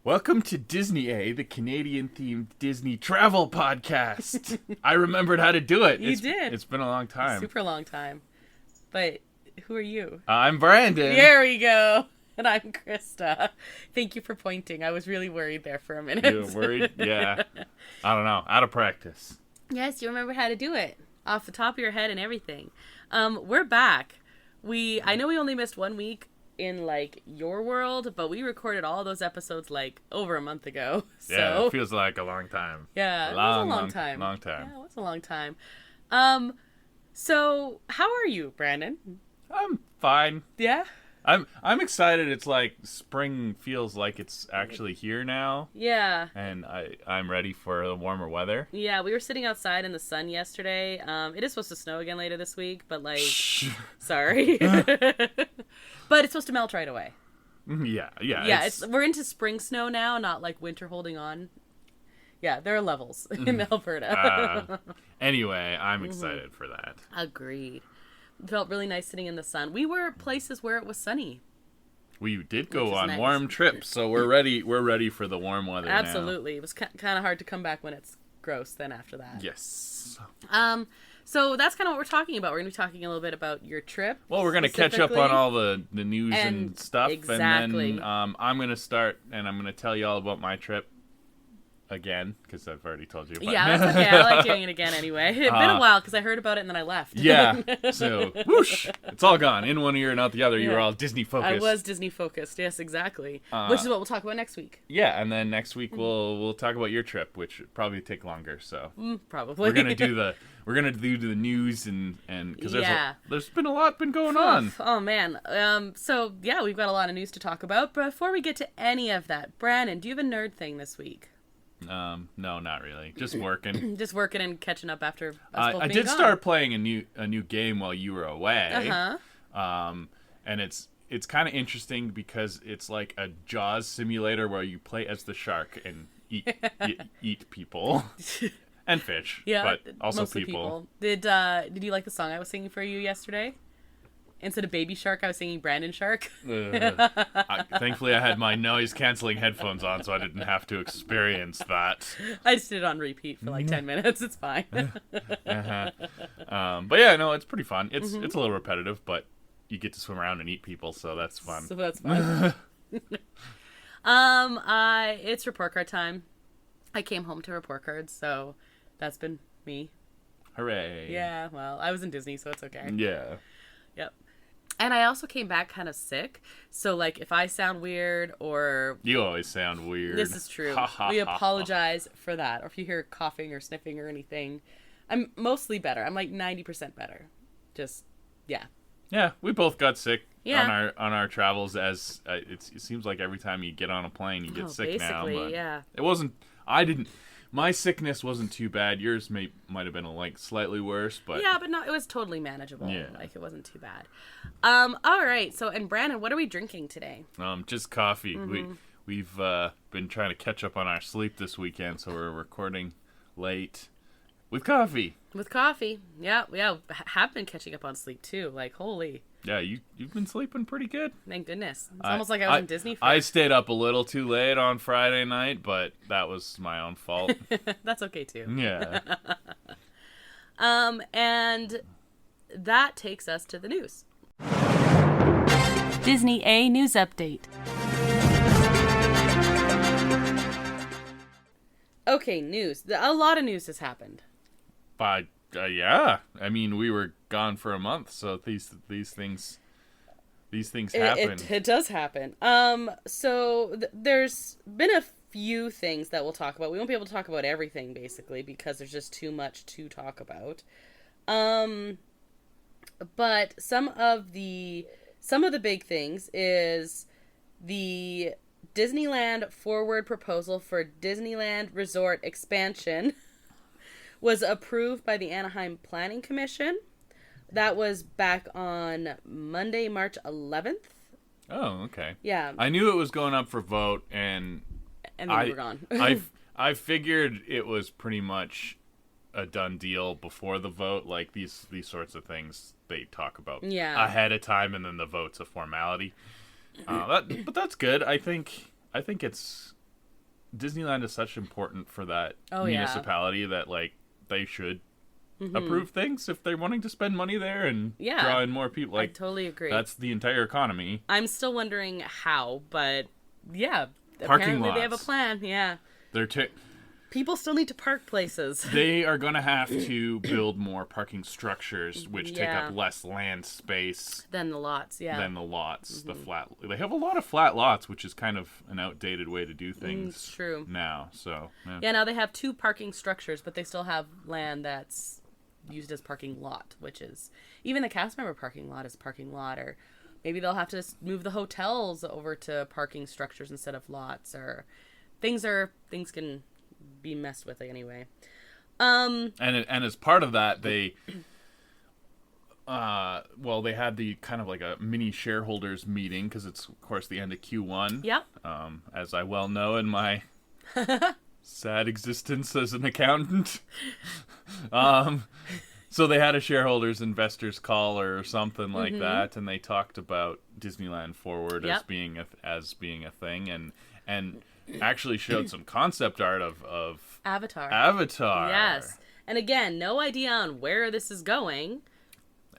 Welcome to Disney A, the Canadian-themed Disney travel podcast. I remembered how to do it. You did. It's been a long time. Super long time. But who are you? I'm Brandon. There we go. And I'm Krysta. Thank you for pointing. I was really worried there for a minute. You were worried? Yeah. I don't know. Out of practice. Yes, you remember how to do it. Off the top of your head and everything. We're back. I know we only missed 1 week in your world, but we recorded all those episodes over a month ago. So Yeah, it feels like a long time. Yeah, it was a long time. Long time. Yeah, it was a long time. So how are you, Brandon? I'm fine. Yeah? I'm excited. It's like spring feels like it's actually here now. Yeah. And I'm ready for the warmer weather. Yeah, we were sitting outside in the sun yesterday. It is supposed to snow again later this week, but sorry. But it's supposed to melt right away. Yeah. Yeah, we're into spring snow now, not winter holding on. Yeah, there are levels in Alberta. Anyway, I'm excited for that. Agreed. It felt really nice sitting in the sun. We were places where it was sunny. We did go on nice. warm trips, so we're ready. We're ready for the warm weather. Absolutely. Now. It was kind of hard to come back when it's gross then after that. Yes. So that's kind of what we're talking about. We're going to be talking a little bit about your trip. Well, we're going to catch up on all the news and stuff. Exactly. And then I'm going to start, and I'm going to tell you all about my trip again, because I've already told you about it. Yeah, that's okay. I like hearing it again anyway. It's been a while, because I heard about it and then I left. Yeah. So, whoosh. It's all gone. In one ear and out the other. You were all Disney-focused. I was Disney-focused. Yes, exactly. Which is what we'll talk about next week. Yeah, and then next week we'll talk about your trip, which would probably take longer, so. Probably. We're going to do the news and because there's been a lot going on. Oh man. So yeah, we've got a lot of news to talk about. But before we get to any of that, Brandon, do you have a nerd thing this week? No, not really. Just working. Just working and catching up after us both I being did gone. start playing a new game while you were away. And it's kind of interesting because it's like a Jaws simulator where you play as the shark and eat people. And fish, but also mostly people. Did you like the song I was singing for you yesterday? Instead of Baby Shark, I was singing Brandon Shark. Thankfully, I had my noise-canceling headphones on, so I didn't have to experience that. I just did it on repeat for 10 minutes. It's fine. But yeah, no, it's pretty fun. It's a little repetitive, but you get to swim around and eat people, so that's fun. So that's fun. It's report card time. I came home to report cards, so that's been me. Hooray. Yeah, well, I was in Disney, so it's okay. Yeah. Yep. And I also came back kind of sick, so if I sound weird or... You always sound weird. This is true. We apologize for that. Or if you hear coughing or sniffing or anything, I'm mostly better. I'm 90% better. Just, yeah. Yeah, we both got sick on our travels. As it seems like every time you get on a plane, you get sick now. But yeah. It wasn't. My sickness wasn't too bad. Yours might have been slightly worse, but yeah, but no, it was totally manageable. Yeah, it wasn't too bad. All right. So, and Brandon, what are we drinking today? Just coffee. We've been trying to catch up on our sleep this weekend, so we're recording late with coffee. With coffee, yeah. Have been catching up on sleep too. Holy. Yeah, you've been sleeping pretty good. Thank goodness. It's almost like I was in Disney. I stayed up a little too late on Friday night, but that was my own fault. That's okay too. Yeah. And that takes us to the news. Disney A News Update. Okay, news. A lot of news has happened. But yeah, I mean, we were gone for a month, so these things happen. It does happen. So there's been a few things that we'll talk about. We won't be able to talk about everything basically because there's just too much to talk about. But some of the big things is the Disneyland forward proposal for Disneyland Resort expansion was approved by the Anaheim Planning Commission. That was back on Monday, March 11th. Oh, okay. Yeah. I knew it was going up for vote, and then we were gone. I figured it was pretty much a done deal before the vote. These sorts of things they talk about ahead of time, and then the vote's a formality. But that's good. I think it's Disneyland is such important for that Oh, municipality that like they should approve things if they're wanting to spend money there and draw in more people. Like, I totally agree. That's the entire economy. I'm still wondering how, but yeah, Parking apparently lots. they have a plan. Yeah, people still need to park places. They are going to have to build more parking structures, which take up less land space than the lots. Yeah, than the lots. The flat. They have a lot of flat lots, which is kind of an outdated way to do things. It's true. Now, so yeah. Now they have 2 parking structures, but they still have land that's used as parking lot, which is even the cast member parking lot is parking lot, or maybe they'll have to move the hotels over to parking structures instead of lots, or things can be messed with anyway. And as part of that, they they had the kind of like a mini shareholders meeting because it's of course the end of Q1. Yeah. As I well know in my sad existence as an accountant. So they had a shareholders investors call or something like that, and they talked about Disneyland Forward as being a thing, and actually showed some concept art of Avatar. Yes. And again, no idea on where this is going.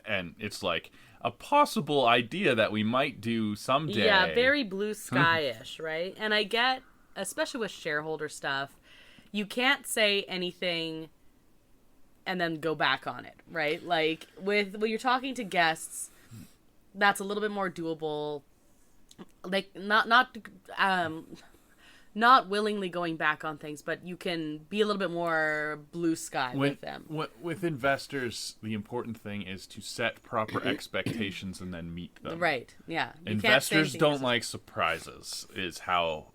And it's like a possible idea that we might do someday. Yeah, very blue sky-ish, right? And I get, especially with shareholder stuff, you can't say anything and then go back on it, right? Like when you're talking to guests, that's a little bit more doable. Like not willingly going back on things, but you can be a little bit more blue sky with them. With investors, the important thing is to set proper expectations and then meet them. Right, yeah. Investors don't like surprises, is how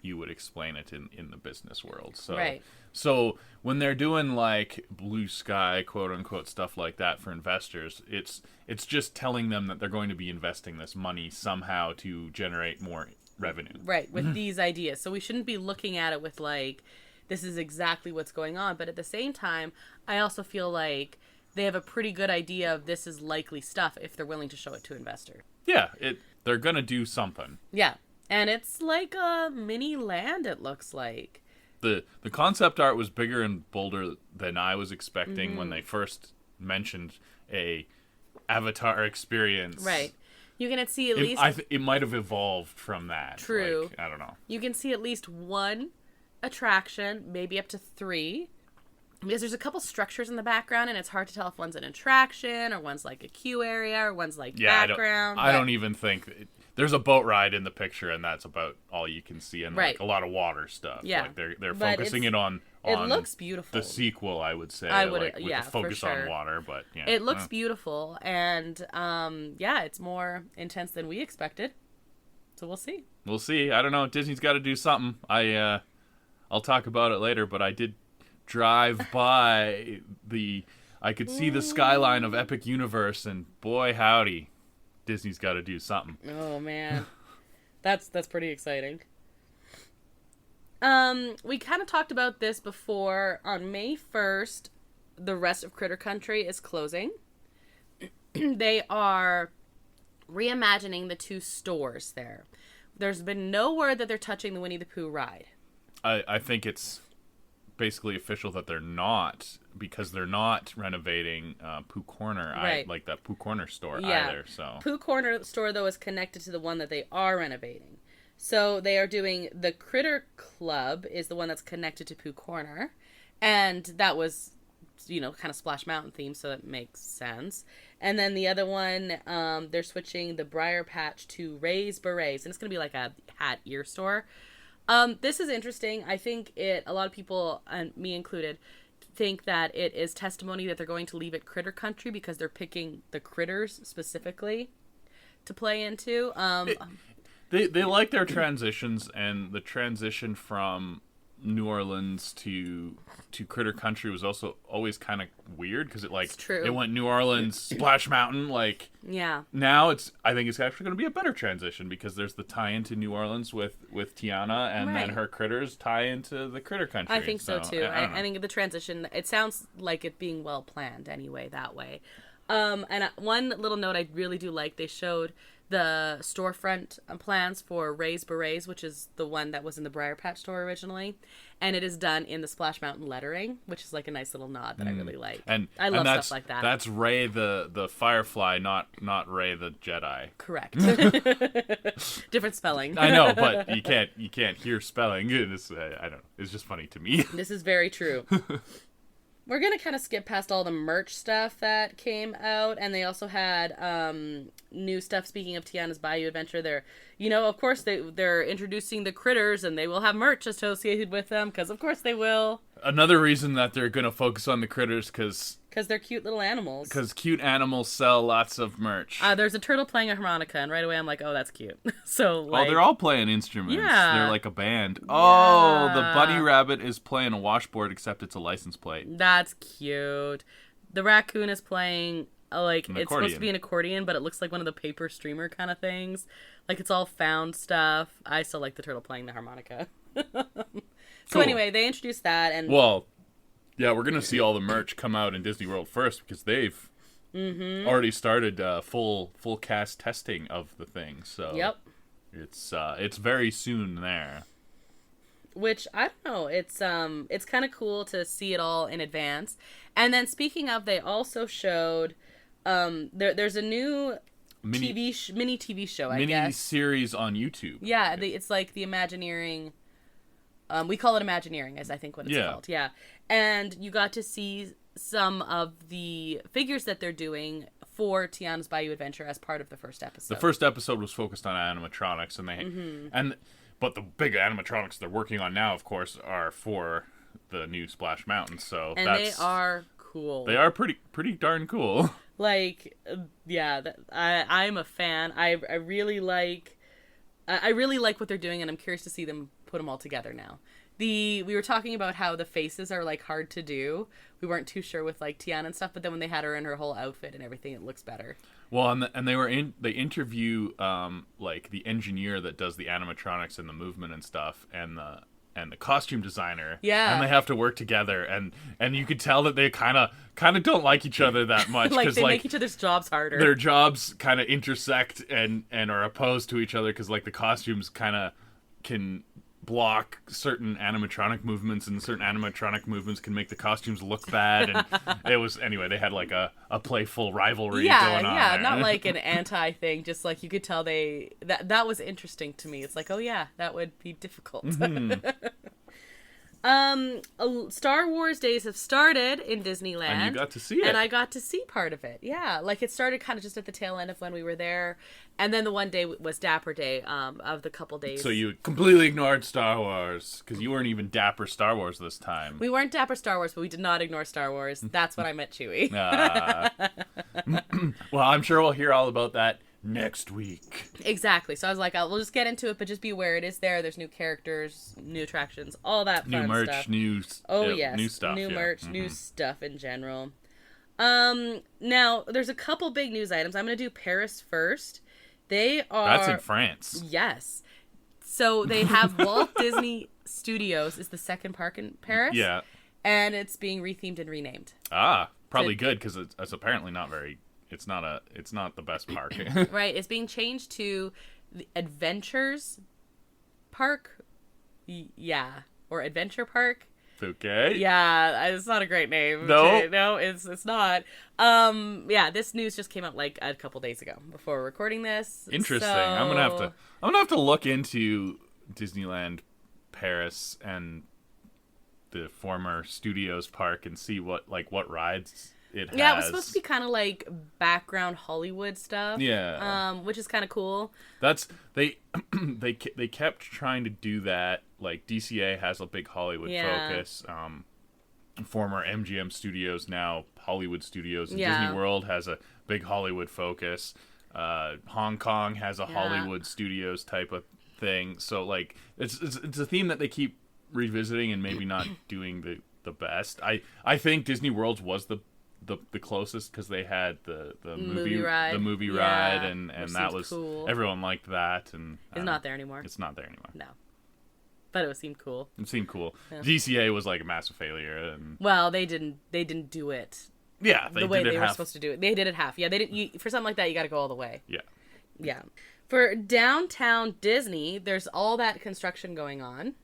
you would explain it in the business world. So, right. So when they're doing like blue sky, quote unquote, stuff like that for investors, it's just telling them that they're going to be investing this money somehow to generate more revenue. Right, with these ideas. So we shouldn't be looking at it with like, this is exactly what's going on. But at the same time, I also feel like they have a pretty good idea of this is likely stuff if they're willing to show it to investors. Yeah, they're going to do something. Yeah, and it's like a mini land, it looks like. The concept art was bigger and bolder than I was expecting when they first mentioned a Avatar experience. Right. You can see at least... it might have evolved from that. True. Like, I don't know. You can see at least 1 attraction, maybe up to 3. Because there's a couple structures in the background, and it's hard to tell if one's an attraction, or one's like a queue area, or one's like background. I don't even think... There's a boat ride in the picture, and that's about all you can see, and like a lot of water stuff. Yeah. Like they're focusing it on it looks beautiful. The sequel, I would say. I would, like, with the focus for sure. on water, but yeah. It looks beautiful, and it's more intense than we expected. So we'll see. We'll see. I don't know. Disney's got to do something. I'll talk about it later, but I did drive by I could see the skyline of Epic Universe, and boy howdy, Disney's got to do something. Oh man, that's pretty exciting. We kind of talked about this before. On May 1st, the rest of Critter Country is closing. They are reimagining the 2 stores there. There's been no word that they're touching the Winnie the Pooh ride. I think it's basically official that they're not, because they're not renovating Pooh Corner, right. Like that Pooh Corner store either. So Pooh Corner store, though, is connected to the one that they are renovating. So they are doing the Critter Club is the one that's connected to Pooh Corner, and that was, kind of Splash Mountain themed, so that makes sense. And then the other one, they're switching the Briar Patch to Ray's Berets, and it's going to be like a hat ear store. This is interesting. I think a lot of people, and me included, think that it is testimony that they're going to leave it Critter Country because they're picking the critters specifically to play into. They like their transitions, and the transition from New Orleans to Critter Country was also always kind of weird because it went New Orleans, Splash Mountain, like now I think it's actually going to be a better transition because there's the tie into New Orleans with Tiana, and then her critters tie into the Critter Country. I think so too. I think the transition, it sounds like it being well planned anyway that way. And one little note I really do like, they showed the storefront plans for Ray's Berets, which is the one that was in the Briar Patch store originally, and it is done in the Splash Mountain lettering, which is like a nice little nod that I really like. And I love that's, stuff like that. That's Ray the Firefly, not Ray the Jedi. Correct. Different spelling. I know, but you can't hear spelling. It's, I don't know. It's just funny to me. This is very true. We're going to kind of skip past all the merch stuff that came out, and they also had new stuff. Speaking of Tiana's Bayou Adventure, of course, they're introducing the critters, and they will have merch associated with them, because of course they will. Another reason that they're going to focus on the critters, because they're cute little animals. Because cute animals sell lots of merch. There's a turtle playing a harmonica, and right away I'm like, oh, that's cute. So, they're all playing instruments. Yeah. They're like a band. Yeah. Oh, the bunny rabbit is playing a washboard, except it's a license plate. That's cute. The raccoon is playing, it's supposed to be an accordion, but it looks like one of the paper streamer kind of things. Like, it's all found stuff. I still like the turtle playing the harmonica. So, anyway, they introduced that, and... Well... Yeah, we're going to see all the merch come out in Disney World first because they've already started full cast testing of the thing. So yep. It's very soon there. Which, I don't know, it's kind of cool to see it all in advance. And then speaking of, they also showed there's a new mini TV show, I guess. Mini series on YouTube. Yeah, it's like the Imagineering... we call it Imagineering, as I think what it's called. Yeah. And you got to see some of the figures that they're doing for Tiana's Bayou Adventure as part of the first episode. The first episode was focused on animatronics, and but the big animatronics they're working on now, of course, are for the new Splash Mountain. So they are cool. They are pretty darn cool. Like, yeah, I'm a fan. I really like what they're doing, and I'm curious to see them put them all together now. We were talking about how the faces are like hard to do. We weren't too sure with like Tiana and stuff, but then when they had her in her whole outfit and everything, it looks better. Well, and they interview like the engineer that does the animatronics and the movement and stuff, and the costume designer. Yeah. And they have to work together, and you could tell that they kind of don't like each other that much. Like they make each other's jobs harder. Their jobs kind of intersect and are opposed to each other because like the costumes kind of can block certain animatronic movements, and certain animatronic movements can make the costumes look bad, and they had like a playful rivalry going on there. Not like an anti thing, just like you could tell that was interesting to me. It's like, oh yeah, that would be difficult. Star Wars days have started in Disneyland. And you got to see it. And I got to see part of it. Yeah. Like it started kind of just at the tail end of when we were there. And then the one day was Dapper Day, of the couple days. So you completely ignored Star Wars because you weren't even Dapper Star Wars this time. We weren't Dapper Star Wars, but we did not ignore Star Wars. That's when I met Chewie. Well, I'm sure we'll hear all about that next week. Exactly. So I was like, we'll just get into it, but just be aware it is there. There's new characters, new attractions, all that fun new merch, stuff. New stuff. New merch, new stuff in general. Now, there's a couple big news items. I'm going to do Paris first. That's in France. Yes. So they have Walt Disney Studios is the second park in Paris. Yeah. And it's being rethemed and renamed. Probably good because it's apparently not very... It's not the best park. Right. It's being changed to the Adventures Park. Yeah. Or Adventure Park. Okay. Yeah, it's not a great name. No. No, it's not. Yeah, this news just came out like a couple days ago before we're recording this. Interesting. So... I'm gonna have to look into Disneyland Paris and the former Studios Park and see what rides it has. Yeah, it was supposed to be kind of like background Hollywood stuff. Yeah. Which is kind of cool. That's they kept trying to do that. Like DCA has a big Hollywood focus. Former MGM Studios, now Hollywood Studios. And Disney World has a big Hollywood focus. Hong Kong has a Hollywood Studios type of thing. So like it's a theme that they keep revisiting and maybe not doing the best. I think Disney World's was the closest because they had the movie ride and that was cool. Everyone liked that, and it's not there anymore. It's not there anymore. No, but it seemed cool. It seemed cool. Yeah. DCA was like a massive failure, and well, they didn't do it. Yeah, the way they were supposed to do it. They did it half. Yeah, they didn't. For something like that, you got to go all the way. Yeah. Yeah. For downtown Disney, there's all that construction going on.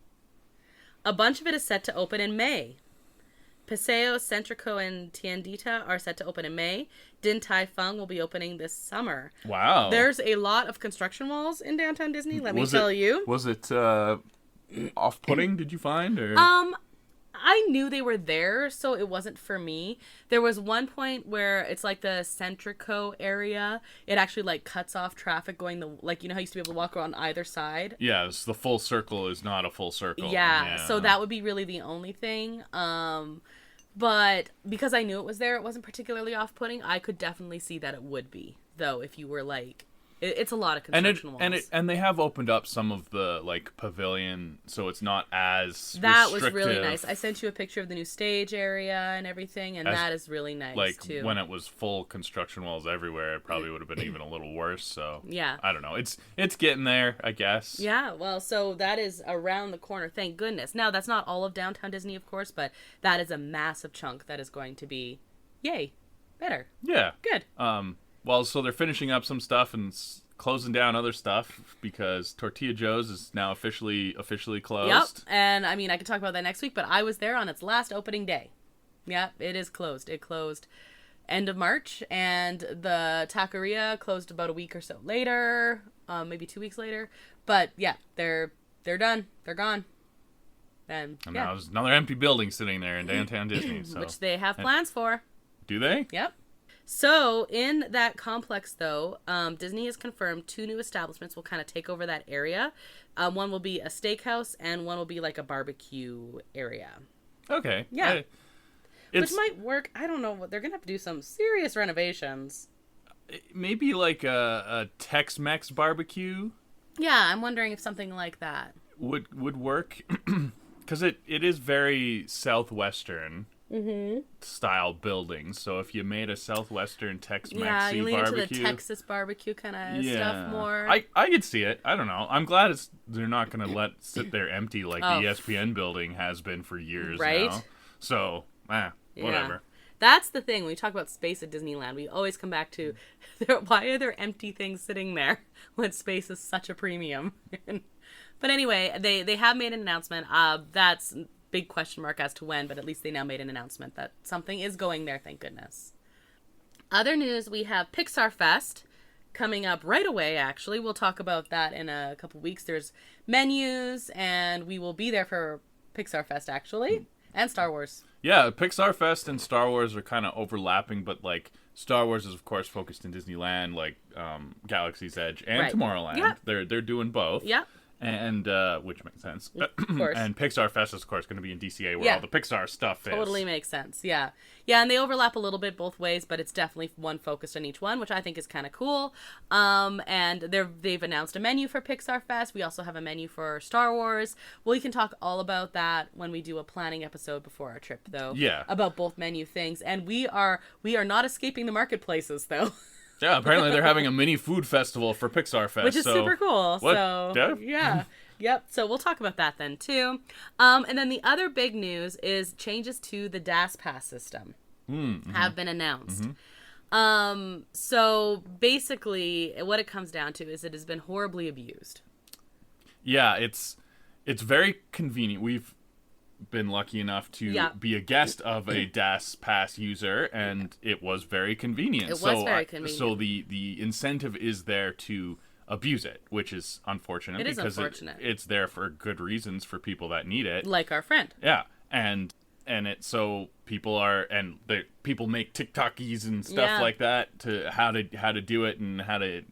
A bunch of it is set to open in May. Paseo Centrico and Tiendita are set to open in May. Din Tai Fung will be opening this summer. Wow. There's a lot of construction walls in downtown Disney, let me tell you. Was it off-putting, did you find? Or? I knew they were there, so it wasn't for me. There was one point where it's like the Centrico area. It actually like cuts off traffic going like, you know how you used to be able to walk on either side? Yes, the full circle is not a full circle. Yeah, so that would be really the only thing. But because I knew it was there, it wasn't particularly off-putting. I could definitely see that it would be, though, if you were like... It's a lot of construction walls. And they have opened up some of the, like, pavilion, so it's not as That restrictive. was really nice. I sent you a picture of the new stage area and everything, and that is really nice, like, too. when it was full construction walls everywhere, it probably would have been even a little worse, so... Yeah. I don't know. It's getting there, I guess. Yeah, well, so that is around the corner, thank goodness. Now, that's not all of downtown Disney, of course, but that is a massive chunk that is going to be, yay, better. Yeah. Good. Well, so they're finishing up some stuff and closing down other stuff because Tortilla Joe's is now officially closed. Yep, and I mean, I could talk about that next week, but I was there on its last opening day. Yep, it is closed. It closed end of March, and the taqueria closed about a week or so later, maybe 2 weeks later. But yeah, they're done. They're gone. And now there's another empty building sitting there in downtown Disney. So. Which they have plans for. Do they? Yep. So, in that complex, though, Disney has confirmed 2 new establishments will kind of take over that area. One will be a steakhouse, and one will be like a barbecue area. Okay. Yeah. Which might work. I don't know. They're going to have to do some serious renovations. Maybe like a Tex-Mex barbecue? Yeah, I'm wondering if something like that would work. Because it is very Southwestern. Style building. So if you made a Southwestern Tex-Mex lean barbecue, into the Texas barbecue kind of stuff more. I could see it. I don't know. I'm glad they're not going to let sit there empty like the ESPN building has been for years now. So, whatever. That's the thing. When we talk about space at Disneyland, we always come back to why are there empty things sitting there when space is such a premium? But anyway, they have made an announcement. That's big question mark as to when, but at least they now made an announcement that something is going there, thank goodness. Other news, we have Pixar Fest coming up right away, actually. We'll talk about that in a couple weeks. There's menus, and we will be there for Pixar Fest, actually, and Star Wars. Yeah, Pixar Fest and Star Wars are kind of overlapping, but, like, Star Wars is, of course, focused in Disneyland, like Galaxy's Edge and Tomorrowland. Yeah. They're doing both. Yeah. And, which makes sense. Of course. And Pixar Fest is, of course, going to be in DCA where all the Pixar stuff is. Totally makes sense, yeah. Yeah, and they overlap a little bit both ways, but it's definitely one focused on each one, which I think is kind of cool. And they've announced a menu for Pixar Fest. We also have a menu for Star Wars. We can talk all about that when we do a planning episode before our trip, though. Yeah. About both menu things. And we are not escaping the marketplaces, though. Yeah, apparently they're having a mini food festival for Pixar Fest. Which is super cool. What? So, yeah. Yep. So we'll talk about that then, too. And then the other big news is changes to the DAS Pass system have been announced. So basically, what it comes down to is it has been horribly abused. Yeah, it's very convenient. We've been lucky enough to be a guest of a DAS Pass user, and it was very convenient. It was very convenient. So the incentive is there to abuse it, which is unfortunate. It is because unfortunate. It's there for good reasons for people that need it. Like our friend. Yeah, and people make TikTokies and stuff like that to how to do it and how to.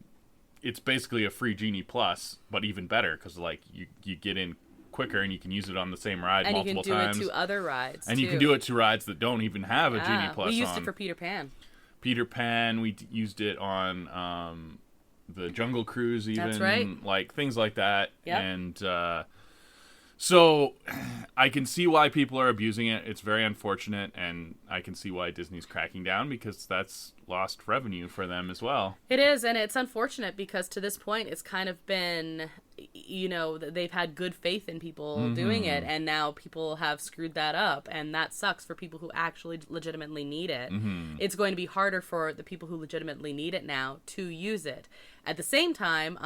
It's basically a free Genie Plus, but even better because like you get in quicker and you can use it on the same ride multiple times. And you can do it to other rides, and you can do it to rides that don't even have a Genie Plus on. We used it for Peter Pan. We used it on the Jungle Cruise even. That's right. Like, things like that. Yep. And so I can see why people are abusing it. It's very unfortunate, and I can see why Disney's cracking down because that's lost revenue for them as well. It is, and it's unfortunate because to this point it's kind of been, they've had good faith in people doing it, and now people have screwed that up, and that sucks for people who actually legitimately need it. It's going to be harder for the people who legitimately need it now to use it. At the same time,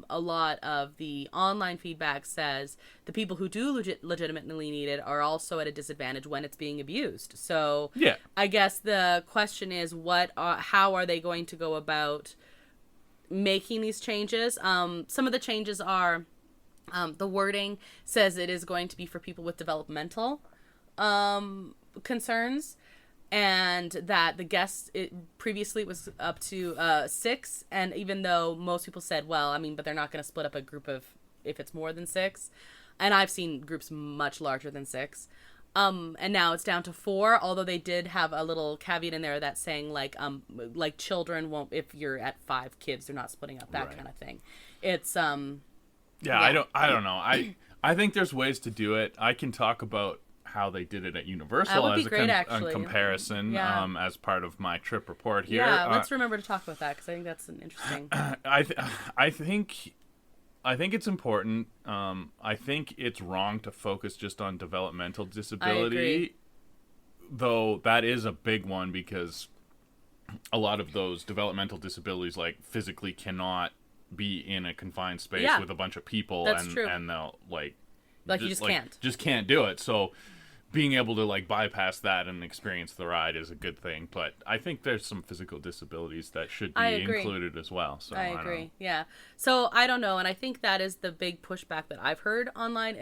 a lot of the online feedback says the people who do legitimately need it are also at a disadvantage when it's being abused. So yeah, I guess the question is, how are they going to go about making these changes? Some of the changes are the wording says it is going to be for people with developmental concerns. And that the guests, previously it was up to 6, and even though most people said, well, I mean, but they're not going to split up a group if it's more than 6, and I've seen groups much larger than 6, and now it's down to 4, although they did have a little caveat in there that's saying, like children won't, if you're at 5 kids, they're not splitting up, that kind of thing. It's, yeah, I don't know. I think there's ways to do it. I can talk about how they did it at Universal as a comparison as part of my trip report here. Yeah, let's remember to talk about that, because I think that's an interesting... I think it's important. I think it's wrong to focus just on developmental disability, though that is a big one, because a lot of those developmental disabilities, like, physically cannot be in a confined space with a bunch of people. That's true. And they'll, you just can't do it. So being able to bypass that and experience the ride is a good thing, but I think there's some physical disabilities that should be included as well. So I agree. Yeah. So I don't know, and I think that is the big pushback that I've heard online.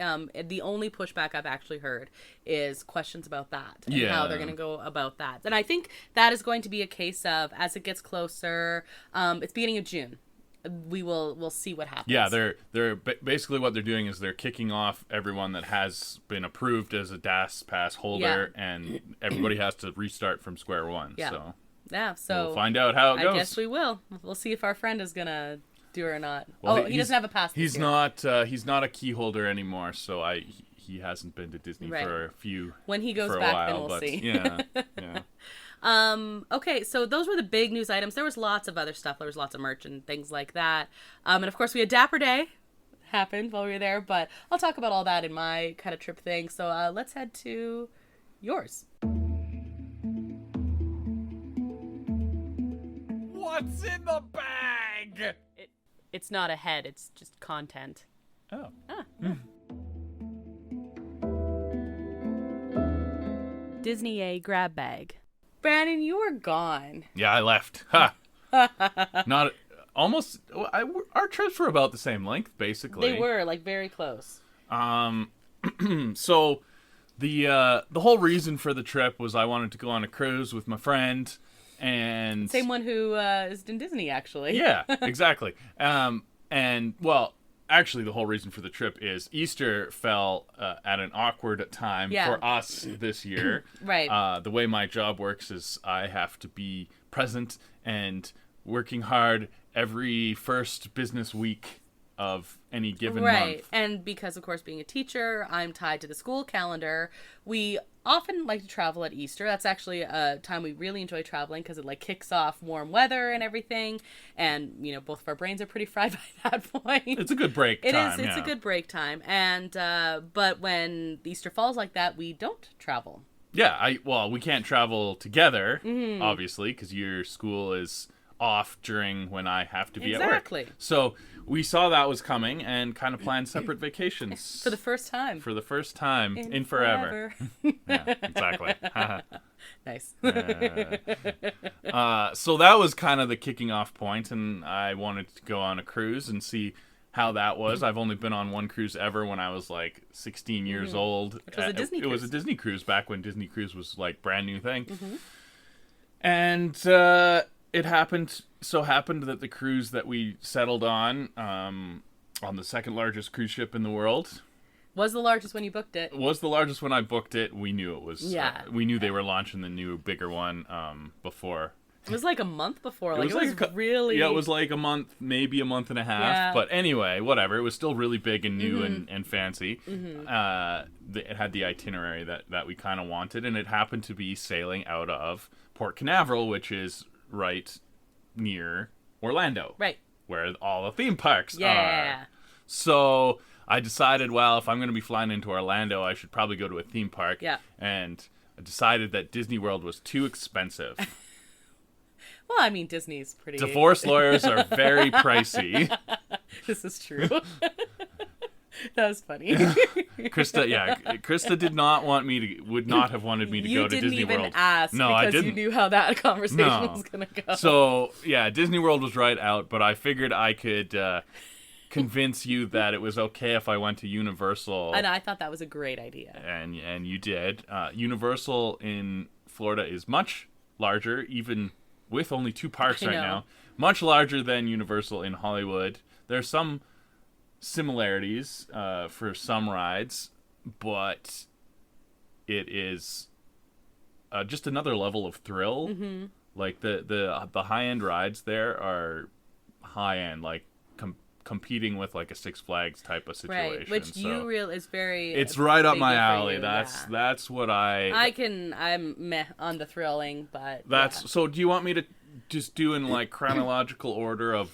The only pushback I've actually heard is questions about that and how they're going to go about that. And I think that is going to be a case of, as it gets closer, it's beginning of June. We'll see what happens. Yeah, they're basically what they're doing is they're kicking off everyone that has been approved as a DAS pass holder, and everybody has to restart from square one. Yeah. So we'll find out how it goes. I guess we will. We'll see if our friend is gonna do it or not. Well, he doesn't have a pass. He's not a key holder anymore, so he hasn't been to Disney for a few. When he goes back, then we'll see. Yeah. Okay, so those were the big news items. There was lots of other stuff. There was lots of merch and things like that. And of course, we had Dapper Day happened while we were there, but I'll talk about all that in my kind of trip thing. So let's head to yours. What's in the bag? It's not a head, it's just content. Oh. Disney A grab bag. Brandon, you were gone. Yeah, I left. Ha! Not almost. Our trips were about the same length, basically. They were very close. So the whole reason for the trip was I wanted to go on a cruise with my friend, and same one who is in Disney, actually. Yeah, exactly. And well, actually, the whole reason for the trip is Easter fell at an awkward time for us this year. Right. The way my job works is I have to be present and working hard every first business week of any given month. Right. And because, of course, being a teacher, I'm tied to the school calendar. We often like to travel at Easter. That's actually a time we really enjoy traveling because it kicks off warm weather and everything. And, both of our brains are pretty fried by that point. It's a good break time. It's a good break time. And, but when Easter falls like that, we don't travel. Yeah. We can't travel together, obviously, because your school is off during when I have to be at work. Exactly. So we saw that was coming and kind of planned separate vacations. For the first time. For the first time in forever. Yeah, exactly. Nice. So that was kind of the kicking off point, and I wanted to go on a cruise and see how that was. I've only been on one cruise ever when I was 16 years old. Which was a Disney cruise. It was a Disney cruise back when Disney cruise was brand new thing. And it happened that the cruise that we settled on the second largest cruise ship in the world was the largest when you booked it. Was the largest when I booked it. We knew it was. Yeah. We knew they were launching the new, bigger one before. It was a month before. It was really. Yeah, it was a month, maybe a month and a half. Yeah. But anyway, whatever. It was still really big and new and fancy. It had the itinerary that we kind of wanted, and it happened to be sailing out of Port Canaveral, which is right near Orlando. Right. Where all the theme parks are. So I decided, well, if I'm going to be flying into Orlando, I should probably go to a theme park. Yeah. And I decided that Disney World was too expensive. Well, I mean, Disney's pretty... Divorce lawyers are very pricey. This is true. That was funny. Krista did not want me to, would not have wanted me to go to Disney World. You didn't even ask because you knew how that conversation was going to go. So, yeah, Disney World was right out, but I figured I could convince you that it was okay if I went to Universal. And I thought that was a great idea. And you did. Universal in Florida is much larger, even with only 2 parks right now. Much larger than Universal in Hollywood. There's some similarities for some rides, but it is just another level of thrill. Mm-hmm. Like the high-end rides there are high-end, like competing with like a Six Flags type of situation. Right, which is very... It's right up my alley. That's what I'm meh on the thrilling, but... So do you want me to just do in like chronological order of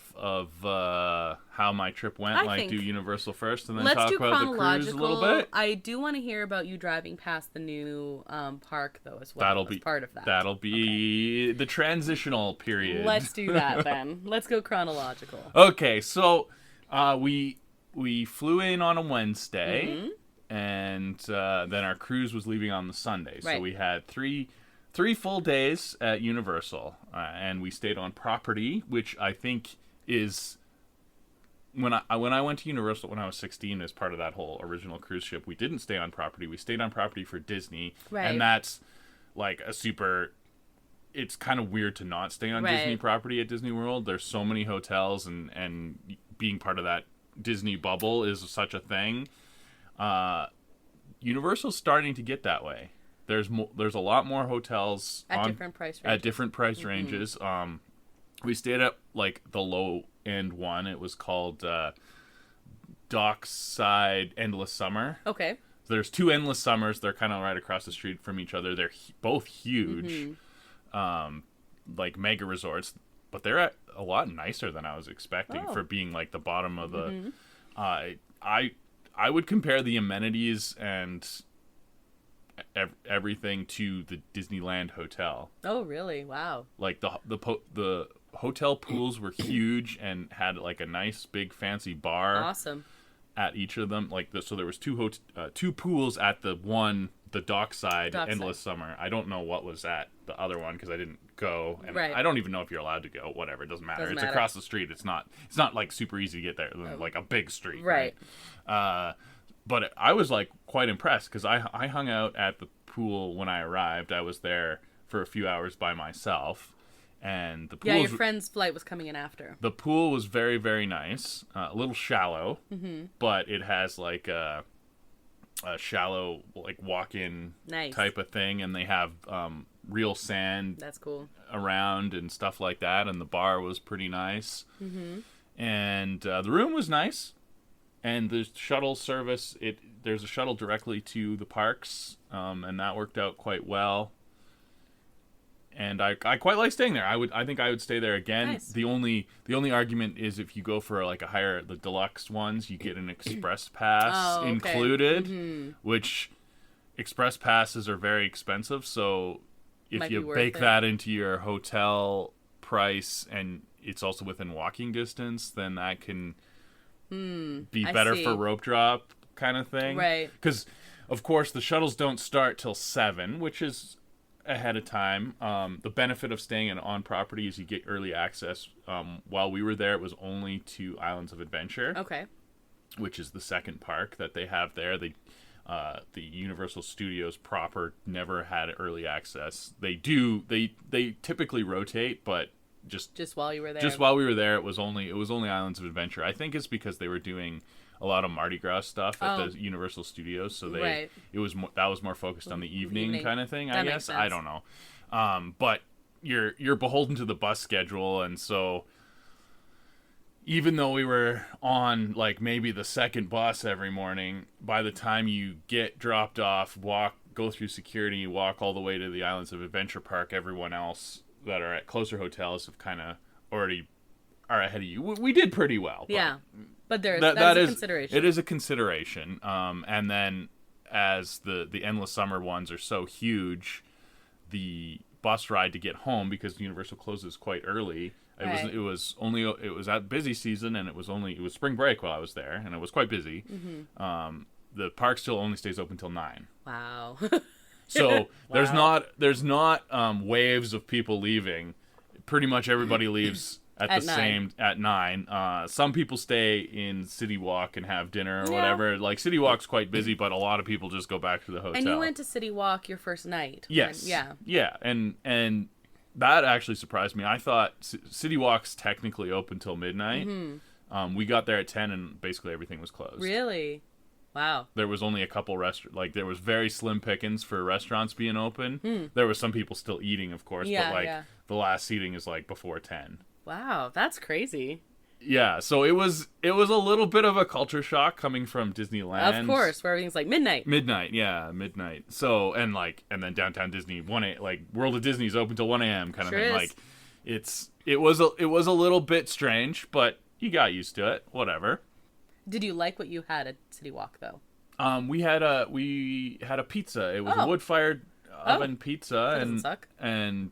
how my trip went? Do Universal first and then talk about the cruise a little bit? I do want to hear about you driving past the new park though as well. Part of that. That'll be the transitional period. Let's do that then. Let's go chronological. Okay, so we flew in on a Wednesday, mm-hmm. and then our cruise was leaving on the Sunday. So we had three full days at Universal, and we stayed on property, which I think is when I went to Universal when I was 16 as part of that whole original cruise ship. We didn't stay on property. We stayed on property for Disney, and that's like a super. It's kind of weird to not stay on Disney property at Disney World. There's so many hotels, and being part of that Disney bubble is such a thing. Universal's starting to get that way. There's a lot more hotels at different price ranges. At different price ranges. We stayed at like the low end one. It was called Dockside Endless Summer. Okay. So there's 2 Endless Summers. They're kind of right across the street from each other. They're both huge, like mega resorts, but they're a lot nicer than I was expecting for being like the bottom of the. I would compare the amenities and everything to the Disneyland hotel. Oh, really? Wow. Like the hotel pools were huge and had like a nice big fancy bar. Awesome. At each of them, so there was 2 pools at the Dockside Endless Summer. I don't know what was at the other one because I didn't go, and I don't even know if you're allowed to go. Whatever, it doesn't matter. It's across the street. It's not like super easy to get there. Like a big street, right? But I was like quite impressed because I hung out at the pool when I arrived. I was there for a few hours by myself, and the pool. Yeah, your friend's flight was coming in after. The pool was very, very nice. A little shallow, but it has like a shallow like walk-in type of thing, and they have real sand. That's cool. Around and stuff like that, and the bar was pretty nice. And the room was nice. And the shuttle service, there's a shuttle directly to the parks, and that worked out quite well. And I quite like staying there. I think I would stay there again. Nice. The only argument is if you go for like the deluxe ones, you get an express pass included, which express passes are very expensive. So if you bake that into your hotel price and it's also within walking distance, then that can be better for rope drop kind of thing. Right. Because, of course, the shuttles don't start till 7, which is ahead of time. The benefit of staying on property is you get early access. While we were there, it was only to Islands of Adventure. Okay. Which is the second park that they have there. The Universal Studios proper never had early access. They do. They typically rotate, but just while you were there. Just while we were there, it was only Islands of Adventure. I think it's because they were doing a lot of Mardi Gras stuff at the Universal Studios, so that was more focused on the evening kind of thing. I guess I don't know, but you're beholden to the bus schedule, and so even though we were on like maybe the second bus every morning, by the time you get dropped off, go through security, walk all the way to the Islands of Adventure Park, everyone else that are at closer hotels have kind of already are ahead of you. We did pretty well. Yeah. But that is a consideration. It is a consideration. And then as the Endless Summer ones are so huge, the bus ride to get home, because Universal closes quite early. It was at busy season, and it was spring break while I was there, and it was quite busy. Mm-hmm. The park still only stays open till 9. Wow. So there's not waves of people leaving. Pretty much everybody leaves at 9. Some people stay in City Walk and have dinner or whatever. Like, City Walk's quite busy, but a lot of people just go back to the hotel. And you went to City Walk your first night. Yes. Yeah. And that actually surprised me. I thought City Walk's technically open till midnight. Mm-hmm. We got there at 10 and basically everything was closed. Really? Wow. There was only a couple there was very slim pickings for restaurants being open. There was some people still eating, of course, but the last seating is like before 10. Wow, that's crazy. Yeah, so it was a little bit of a culture shock coming from Disneyland. Of course, where everything's like midnight. Midnight. So and then downtown Disney World of Disney is open till 1 a.m. kind of thing. Like it was a little bit strange, but you got used to it. Whatever. Did you like what you had at City Walk though? We had a pizza. It was a wood-fired oven pizza and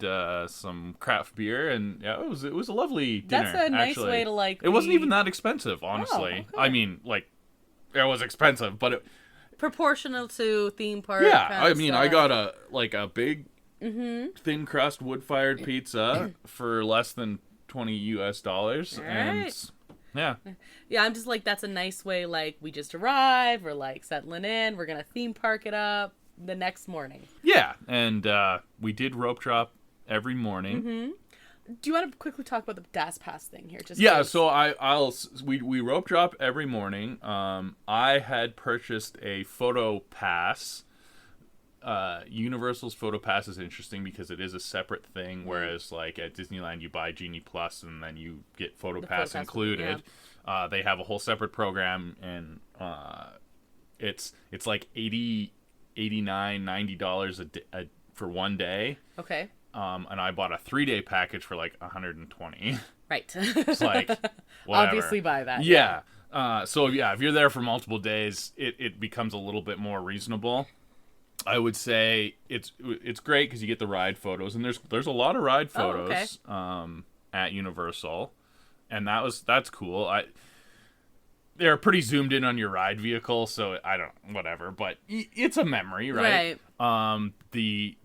some craft beer, and it was a lovely dinner. That's a nice way to It wasn't even that expensive, honestly. Okay. I mean, it was expensive, but it proportional to theme park. Yeah, I mean, I got a big thin crust wood-fired pizza for less than $20 and. Yeah. Yeah, I'm just that's a nice way, we just arrived, we're settling in, we're gonna theme park it up the next morning. Yeah, and we did rope drop every morning. Mm-hmm. Do you want to quickly talk about the DAS Pass thing here? So we rope drop every morning. I had purchased a photo pass. Universal's photo pass is interesting because it is a separate thing, whereas at Disneyland you buy Genie Plus and then you get photo pass included. Yeah. They have a whole separate program, and it's like $89, $90 for one day. Okay. And I bought a 3-day package for $120. Right. It's whatever. Obviously buy that. Yeah. If you're there for multiple days, it becomes a little bit more reasonable. I would say it's great because you get the ride photos, and there's a lot of ride photos at Universal, and that's cool. They're pretty zoomed in on your ride vehicle, so whatever, but it's a memory, right? They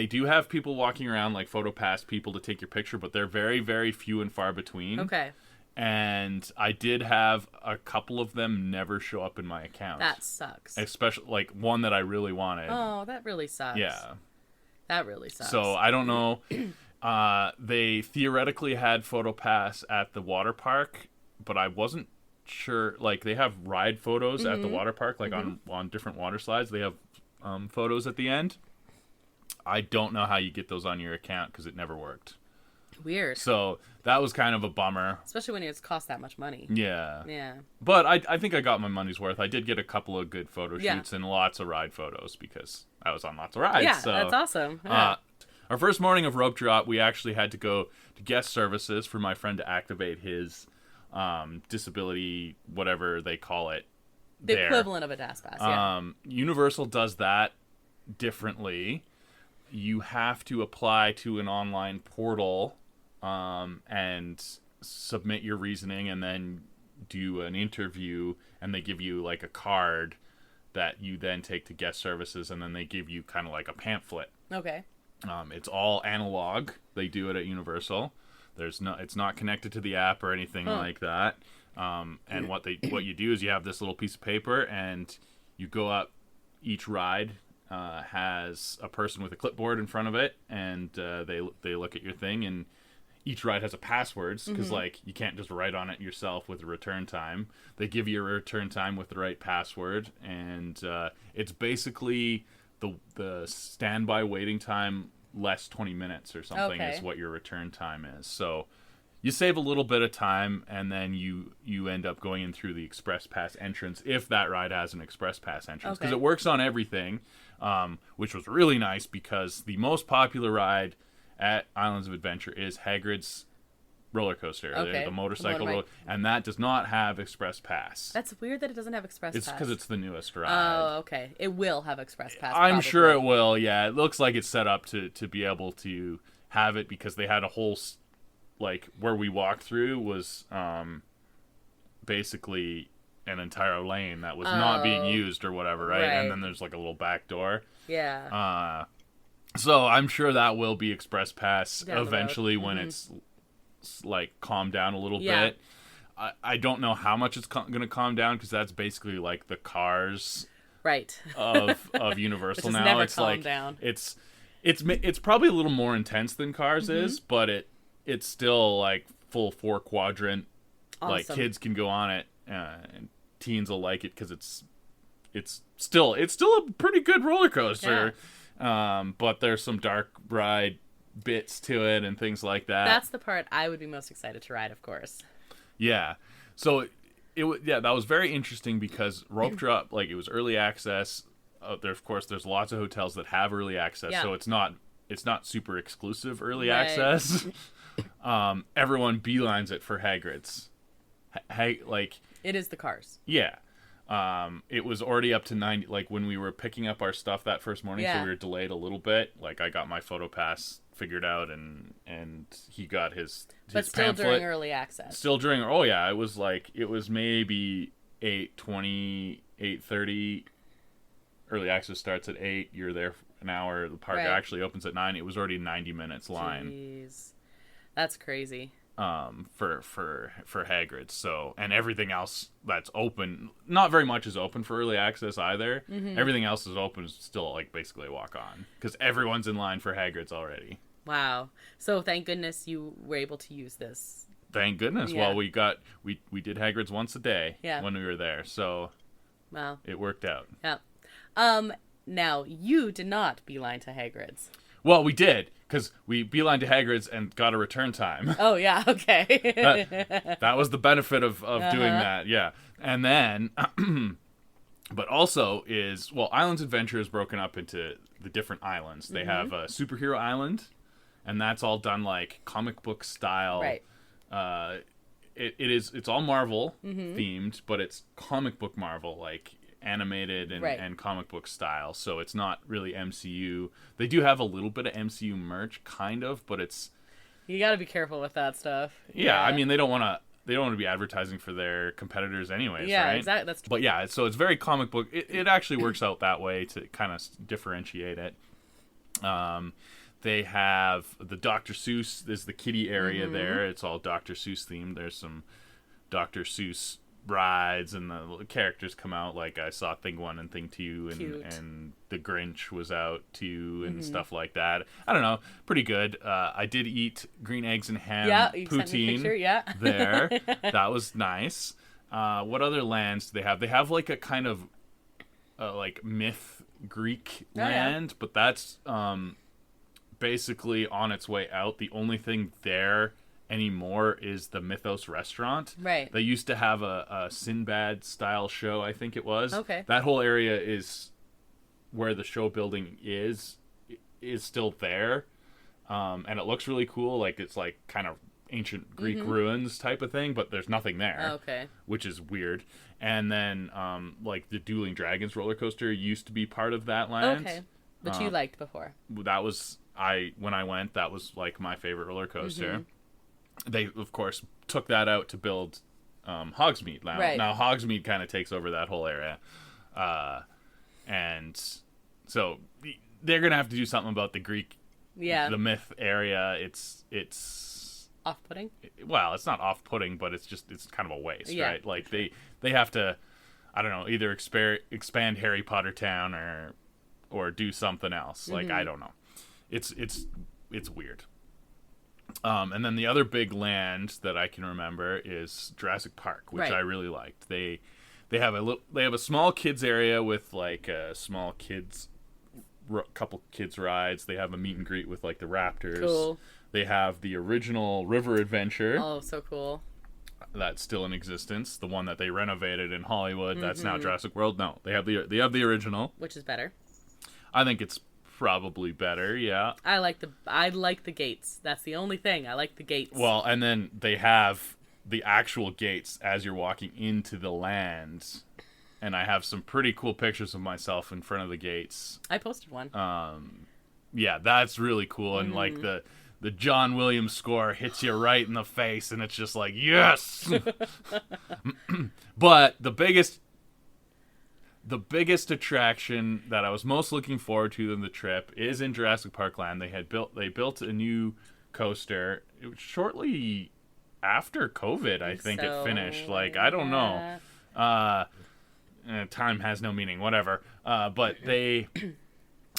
do have people walking around photo pass people to take your picture, but they're very, very few and far between. Okay. And I did have a couple of them never show up in my account. That sucks. Especially one that I really wanted. Oh, that really sucks. Yeah. That really sucks. So I don't know. They theoretically had PhotoPass at the water park, but I wasn't sure. They have ride photos at the water park, on different water slides. They have photos at the end. I don't know how you get those on your account because it never worked. Weird. So that was kind of a bummer. Especially when it's cost that much money. Yeah. Yeah. But I think I got my money's worth. I did get a couple of good photo shoots and lots of ride photos because I was on lots of rides. Yeah, so, that's awesome. Yeah. Our first morning of rope drop, we actually had to go to guest services for my friend to activate his disability, whatever they call it. The equivalent of a DAS Pass, yeah. Universal does that differently. You have to apply to an online portal and submit your reasoning, and then do an interview, and they give you a card that you then take to guest services, and then they give you kind of a pamphlet. Okay. It's all analog. They do it at Universal. It's not connected to the app or anything like that. And what you do is you have this little piece of paper, and you go up. Each ride has a person with a clipboard in front of it, and they look at your thing, and each ride has a passwords because you can't just write on it yourself with a return time. They give you a return time with the right password, and it's basically the standby waiting time less 20 minutes or something is what your return time is. So you save a little bit of time, and then you end up going in through the Express Pass entrance if that ride has an Express Pass entrance, because it works on everything, which was really nice because the most popular ride at Islands of Adventure is Hagrid's roller coaster, Okay. the motorcycle The roller, and that does not have express pass. That's weird that it doesn't have express It's pass. because it's the newest ride. Oh, okay. It will have express pass. I'm probably. sure it will. Yeah, it looks like it's set up to be able to have it because they had a whole like where we walked through was basically an entire lane that was not being used or whatever, right? And then there's like a little back door. Yeah. So I'm sure that will be express pass Down eventually when it's like calmed down a little bit. I don't know how much it's going to calm down because that's basically like the Cars right of Universal Which now. Never it's calmed like down. It's probably a little more intense than Cars is, but it's still like full 4-quadrant. Awesome. Like kids can go on it and teens will like it because it's still a pretty good roller coaster. Yeah. But there's some dark ride bits to it and things like that. That's the part I would be most excited to ride, of course. Yeah. So that was very interesting because Rope Drop, like, it was early access. There's lots of hotels that have early access, so it's not super exclusive early access. Everyone beelines it for Hagrid's. Like, it is the Cars. Yeah. It was already up to 90, like when we were picking up our stuff that first morning, so we were delayed a little bit. Like I got my photo pass figured out and he got his But still pamphlet. during early access. Still during, it was maybe 8:20, 8:30. Early access starts at 8. You're there for an hour. The park actually opens at 9. It was already 90 minutes line. Jeez. That's crazy. For Hagrid. So, and everything else that's open, not very much is open for early access either. Everything else is open, is still like basically a walk on because everyone's in line for Hagrid's already. Wow. So thank goodness you were able to use this. Thank goodness. Yeah. Well, we did Hagrid's once a day when we were there, so wow, it worked out. Yeah. Now you did not beeline to Hagrid's. Well, we did, because we beelined to Hagrid's and got a return time. Oh, yeah, okay. that was the benefit of doing that, yeah. And then, but also Islands Adventure is broken up into the different islands. They have a Superhero Island, and that's all done like comic book style. Right. It's all Marvel themed, but it's comic book Marvel, like animated and comic book style, so it's not really MCU. They do have a little bit of MCU merch, kind of, but it's you got to be careful with that stuff. Yeah, I mean they don't want to be advertising for their competitors anyways, right? Exactly. That's but yeah, so it's very comic book. It actually works out that way to kind of differentiate it. They have the Dr. Seuss is the kiddie area there. It's all Dr. Seuss themed. There's some Dr. Seuss rides and the characters come out, like I saw Thing 1 and Thing 2 and the Grinch was out too and stuff like that. I don't know, pretty good. I did eat green eggs and ham poutine there. That was nice. What other lands do they have? They have like a kind of like myth Greek land, but that's basically on its way out. The only thing there anymore is the Mythos restaurant. Right. They used to have a Sinbad style show, I think it was. Okay. That whole area is where the show building is still there. And it looks really cool. Like it's like kind of ancient Greek ruins type of thing, but there's nothing there. Okay. Which is weird. And then like the Dueling Dragons roller coaster used to be part of that land. Okay. But you liked before. That was when I went, that was like my favorite roller coaster. They, of course, took that out to build Hogsmeade. Now Hogsmeade kind of takes over that whole area. And so they're going to have to do something about the Greek, the myth area. It's off-putting? Well, it's not off-putting, but it's kind of a waste, right? Like they have to, I don't know, either expand Harry Potter Town or do something else. Like, I don't know. It's weird. And then the other big land that I can remember is Jurassic Park, which I really liked. They have a small kids area with like a small couple kids rides. They have a meet and greet with like the raptors. Cool. They have the original River Adventure. Oh, so cool. That's still in existence. The one that they renovated in Hollywood. That's now Jurassic World. No, they have the original, which is better. I think it's probably better. Yeah. I like the gates. That's the only thing. I like the gates. Well, and then they have the actual gates as you're walking into the land. And I have some pretty cool pictures of myself in front of the gates. I posted one. Yeah, that's really cool. And like the John Williams score hits you right in the face, and it's just like, yes. But the biggest attraction that I was most looking forward to in the trip is in Jurassic Park Land. They built a new coaster. It was shortly after COVID, I think it finished. Like, I don't know. Time has no meaning, whatever. But the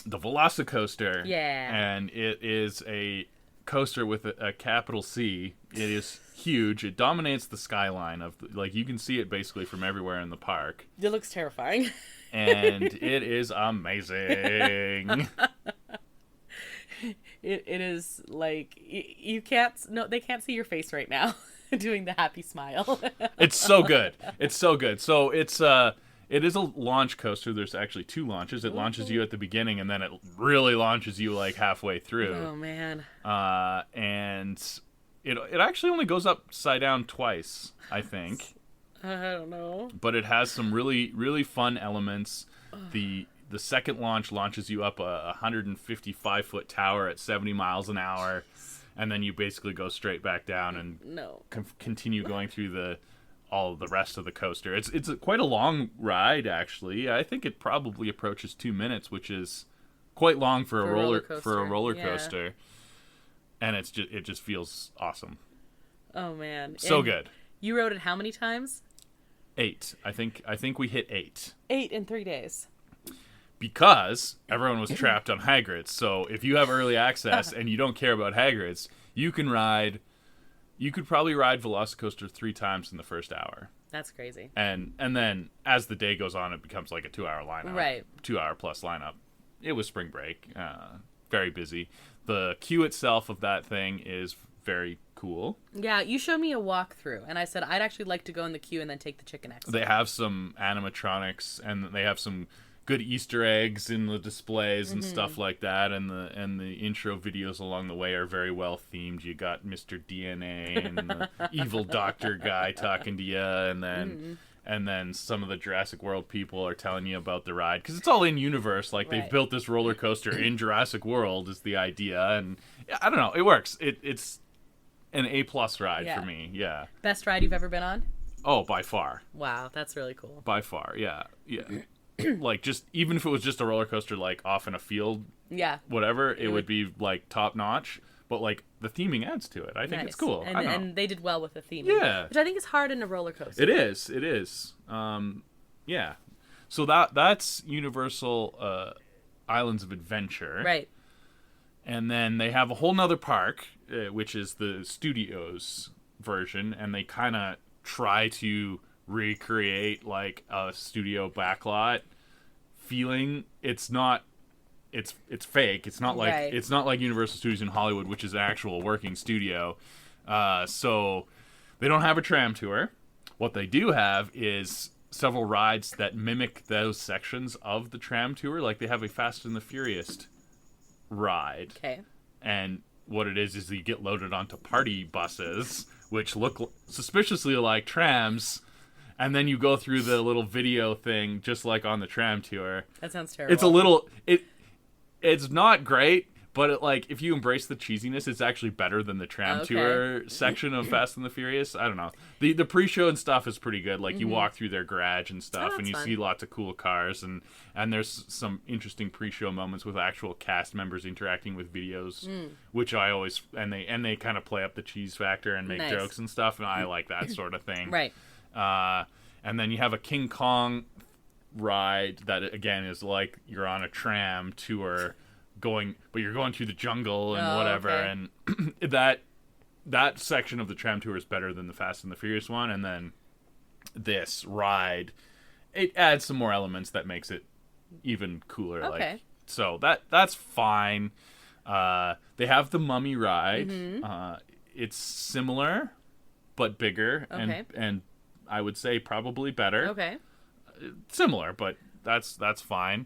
Velocicoaster. Yeah. And it is a coaster with a capital C. It is huge. It dominates the skyline like you can see it basically from everywhere in the park. It looks terrifying. And it is amazing. It is like you can't. No, they can't see your face right now doing the happy smile. It's so good. It's so good. So it is a launch coaster. There's actually 2 launches. It launches you at the beginning, and then it really launches you like halfway through. Oh man. And it actually only goes upside down twice, I think. I don't know. But it has some really, really fun elements. The second launches you up a 155-foot tower at 70 miles an hour, and then you basically go straight back down and continue going through all of the rest of the coaster. It's quite a long ride, actually. I think it probably approaches 2 minutes, which is quite long for a roller coaster. Yeah. And it just feels awesome. Oh man, so good. You rode it how many times? 8. I think we hit 8. 8 in 3 days. Because everyone was trapped on Hagrid's. So if you have early access and you don't care about Hagrid's, you could probably ride Velocicoaster 3 times in the first hour. That's crazy. And then as the day goes on, it becomes like a 2-hour lineup. Right. 2-hour plus lineup. It was spring break. Very busy. The queue itself of that thing is very cool. Yeah, you showed me a walkthrough, and I said I'd actually like to go in the queue and then take the chicken exit. They have some animatronics, and they have some good Easter eggs in the displays and stuff like that, and the intro videos along the way are very well themed. You got Mr. DNA and the evil doctor guy talking to you, and then some of the Jurassic World people are telling you about the ride, because it's all in universe. Like they've built this roller coaster in Jurassic World is the idea, and I don't know, it works. It's an A+ ride for me. Yeah. Best ride you've ever been on? Oh, by far. Wow, that's really cool. By far, yeah. Like, just even if it was just a roller coaster like off in a field, whatever, it would be like top notch. But like the theming adds to it. I think it's cool. And they did well with the theming. Yeah, which I think is hard in a roller coaster. It is. Yeah. So that's Universal Islands of Adventure. Right. And then they have a whole nother park, which is the Studios version, and they kind of try to recreate like a studio backlot feeling. It's fake. It's not like Universal Studios in Hollywood, which is an actual working studio. So they don't have a tram tour. What they do have is several rides that mimic those sections of the tram tour. Like they have a Fast and the Furious ride. Okay. And what it is you get loaded onto party buses, which look suspiciously like trams. And then you go through the little video thing, just like on the tram tour. That sounds terrible. It's it's not great, but if you embrace the cheesiness, it's actually better than the tram tour section of Fast and the Furious. I don't know. The pre-show and stuff is pretty good. Like you walk through their garage and stuff, and you see lots of cool cars, and there's some interesting pre-show moments with actual cast members interacting with videos, which I always and they kind of play up the cheese factor and make jokes and stuff, and I like that sort of thing. Right. And then you have a King Kong ride that again is like you're on a tram tour but you're going through the jungle and whatever. And that section of the tram tour is better than the Fast and the Furious one. And then this ride, it adds some more elements that makes it even cooler. Okay. So that's fine. They have the Mummy ride. It's similar but bigger and I would say probably better. Okay. Similar, but that's fine.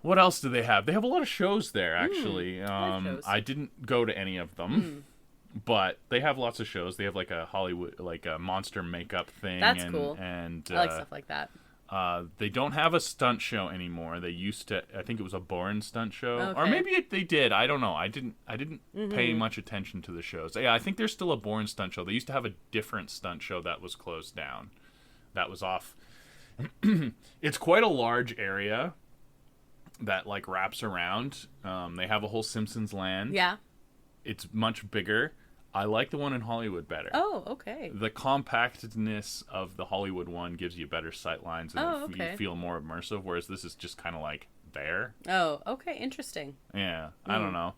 What else do they have? They have a lot of shows there, actually. Shows. I didn't go to any of them, but they have lots of shows. They have like a Hollywood, like a monster makeup thing. That's cool. And I like stuff like that. they don't have a stunt show anymore. They used to. I think it was a Bourne stunt show, Okay. or maybe they did. I don't know. I didn't pay much attention to the shows. Yeah, I think there's still a Bourne stunt show. They used to have a different stunt show that was closed down. That was off. It's quite a large area that like wraps around. They have a whole Simpsons land. Yeah. It's much bigger. I like the one in Hollywood better. Oh, okay. The compactedness of the Hollywood one gives you better sight lines and you feel more immersive, whereas this is just kind of like there. Oh, okay. Interesting. Yeah, I don't know.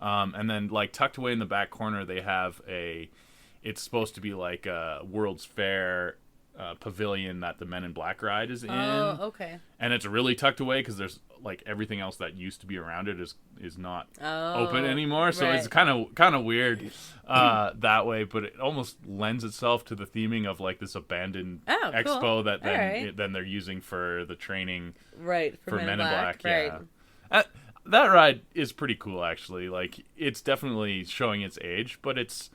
And then like tucked away in the back corner, they have it's supposed to be like a World's Fair pavilion that the Men in Black ride is in. Oh, okay. And it's really tucked away because there's like everything else that used to be around it is not open anymore. So right. it's kind of weird that way, but it almost lends itself to the theming of like this abandoned expo cool. that then they're using for the training right for Men in Black. Right. Yeah. That ride is pretty cool, actually. Like, it's definitely showing its age, but it's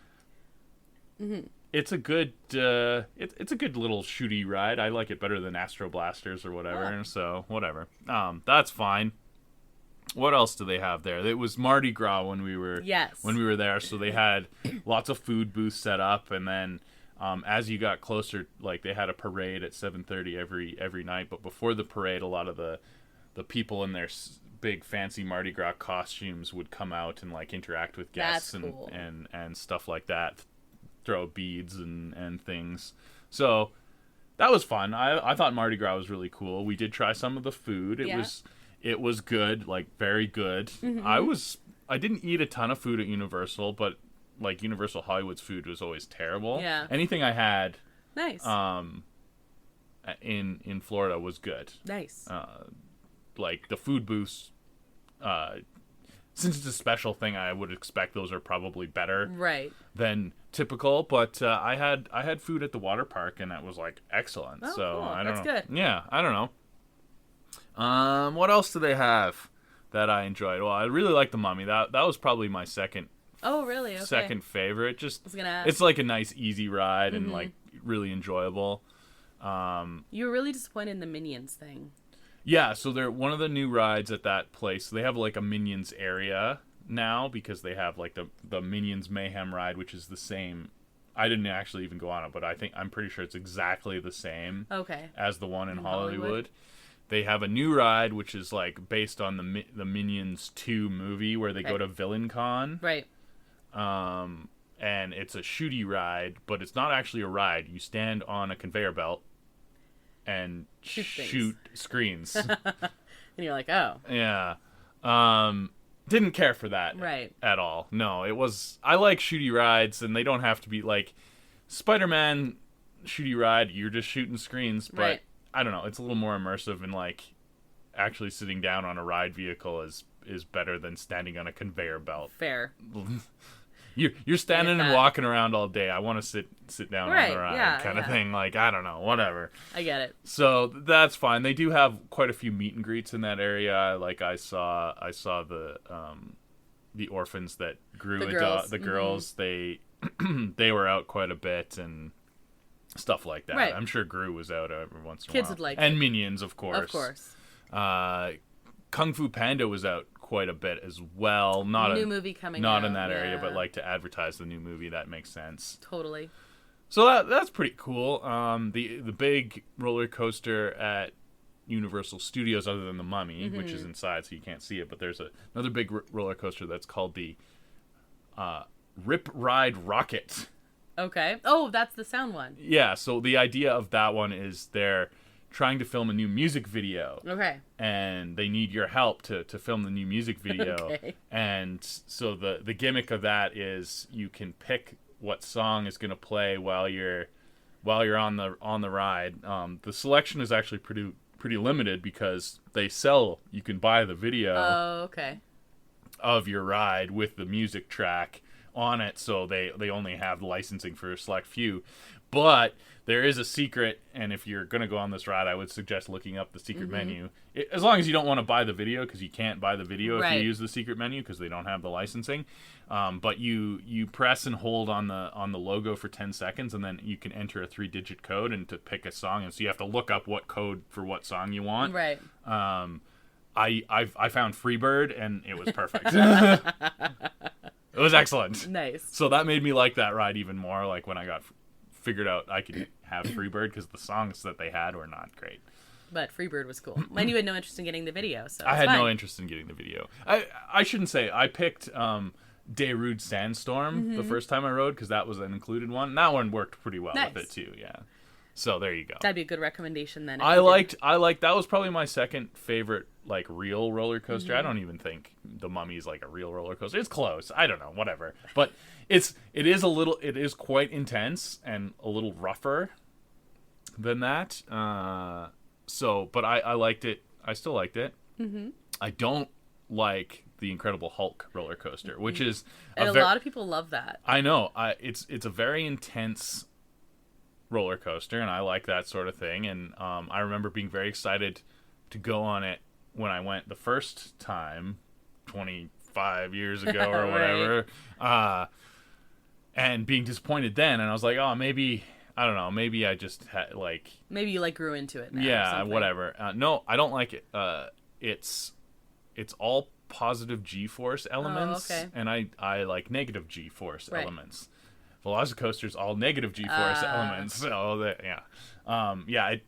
a good it's a good little shooty ride. I like it better than Astro Blasters or whatever. So whatever. That's fine. What else do they have there? It was Mardi Gras when we were there, so they had lots of food booths set up, and then as you got closer, like they had a parade at 7:30 every night. But before the parade, a lot of the people in their big fancy Mardi Gras costumes would come out and like interact with guests. That's cool. and stuff like that, throw beads and things. So that was fun. I thought Mardi Gras was really cool. We did try some of the food. It was good, like very good. I didn't eat a ton of food at Universal, but like Universal Hollywood's food was always terrible. Yeah. Anything I had Nice. in Florida was good. Nice. Like the food booths, since it's a special thing, I would expect those are probably better than typical. But I had food at the water park, and that was like excellent. Oh, so cool. I don't That's know. good. Yeah, I don't know. What else do they have that I enjoyed? Well, I really like the Mummy. That was probably my second. Oh, really? Okay. Second favorite. Just I was gonna ask. It's like a nice, easy ride and like really enjoyable. You were really disappointed in the Minions thing. Yeah, so they're one of the new rides at that place. So they have like a Minions area now because they have like the Minions Mayhem ride, which is the same. I didn't actually even go on it, but I'm pretty sure it's exactly the same as the one in Hollywood. They have a new ride which is like based on the Minions 2 movie where they go to Villain Con. Right. And it's a shooty ride, but it's not actually a ride. You stand on a conveyor belt and shoot screens. And you're like, oh. Yeah. Didn't care for that at all. No, I like shooty rides, and they don't have to be like Spider-Man shooty ride. You're just shooting screens, but I don't know. It's a little more immersive, and like actually sitting down on a ride vehicle is better than standing on a conveyor belt. Fair. You're standing and walking around all day. I want to sit down on the ride kind of thing. Like, I don't know, whatever. I get it. So that's fine. They do have quite a few meet and greets in that area. Like I saw the orphans that grew the girls. They they were out quite a bit and stuff like that. Right. I'm sure Gru was out every once in a while. Kids would like and it. Minions, of course. Of course. Kung Fu Panda was out quite a bit as well. New movie coming out. Not in that area, but like to advertise the new movie. That makes sense. Totally. So that's pretty cool. The big roller coaster at Universal Studios, other than the Mummy, which is inside, so you can't see it, but there's another big roller coaster that's called the Rip Ride Rocket. Okay. Oh, that's the sound one. Yeah. So the idea of that one is they're trying to film a new music video. Okay. And they need your help to film the new music video. Okay. And so the gimmick of that is you can pick what song is going to play while you're on the ride. The selection is actually pretty limited because you can buy the video Oh, okay. of your ride with the music track on it, so they only have licensing for a select few. But there is a secret, and if you're going to go on this ride, I would suggest looking up the secret menu. As long as you don't want to buy the video, because you can't buy the video if you use the secret menu, because they don't have the licensing. But you press and hold on the logo for 10 seconds, and then you can enter a 3-digit code and to pick a song. And so you have to look up what code for what song you want. Right. I found Freebird, and it was perfect. It was excellent. Nice. So that made me like that ride even more, like when I got figured out I could have Freebird, because the songs that they had were not great. But Freebird was cool. And you had no interest in getting the video, so I had fine. no interest in getting the video. I shouldn't say. I picked Darude Sandstorm the first time I rode, because that was an included one. And that one worked pretty well with it too, yeah. So there you go. That'd be a good recommendation then. I liked that was probably my second favorite like real roller coaster. I don't even think the Mummy's like a real roller coaster. It's close. I don't know, whatever. But it is quite intense and a little rougher than that. But I liked it. I still liked it. Mm-hmm. I don't like the Incredible Hulk roller coaster, which is and a lot of people love that. I know. It's a very intense roller coaster, and I like that sort of thing. And I remember being very excited to go on it when I went the first time 25 years ago or whatever. And being disappointed then, and I was like, oh, maybe I don't know, maybe I just had like maybe you like grew into it now yeah, whatever. No, I don't like it. It's all positive G-force elements, and I like negative G-force elements. Velocicoaster's all negative G-force elements. So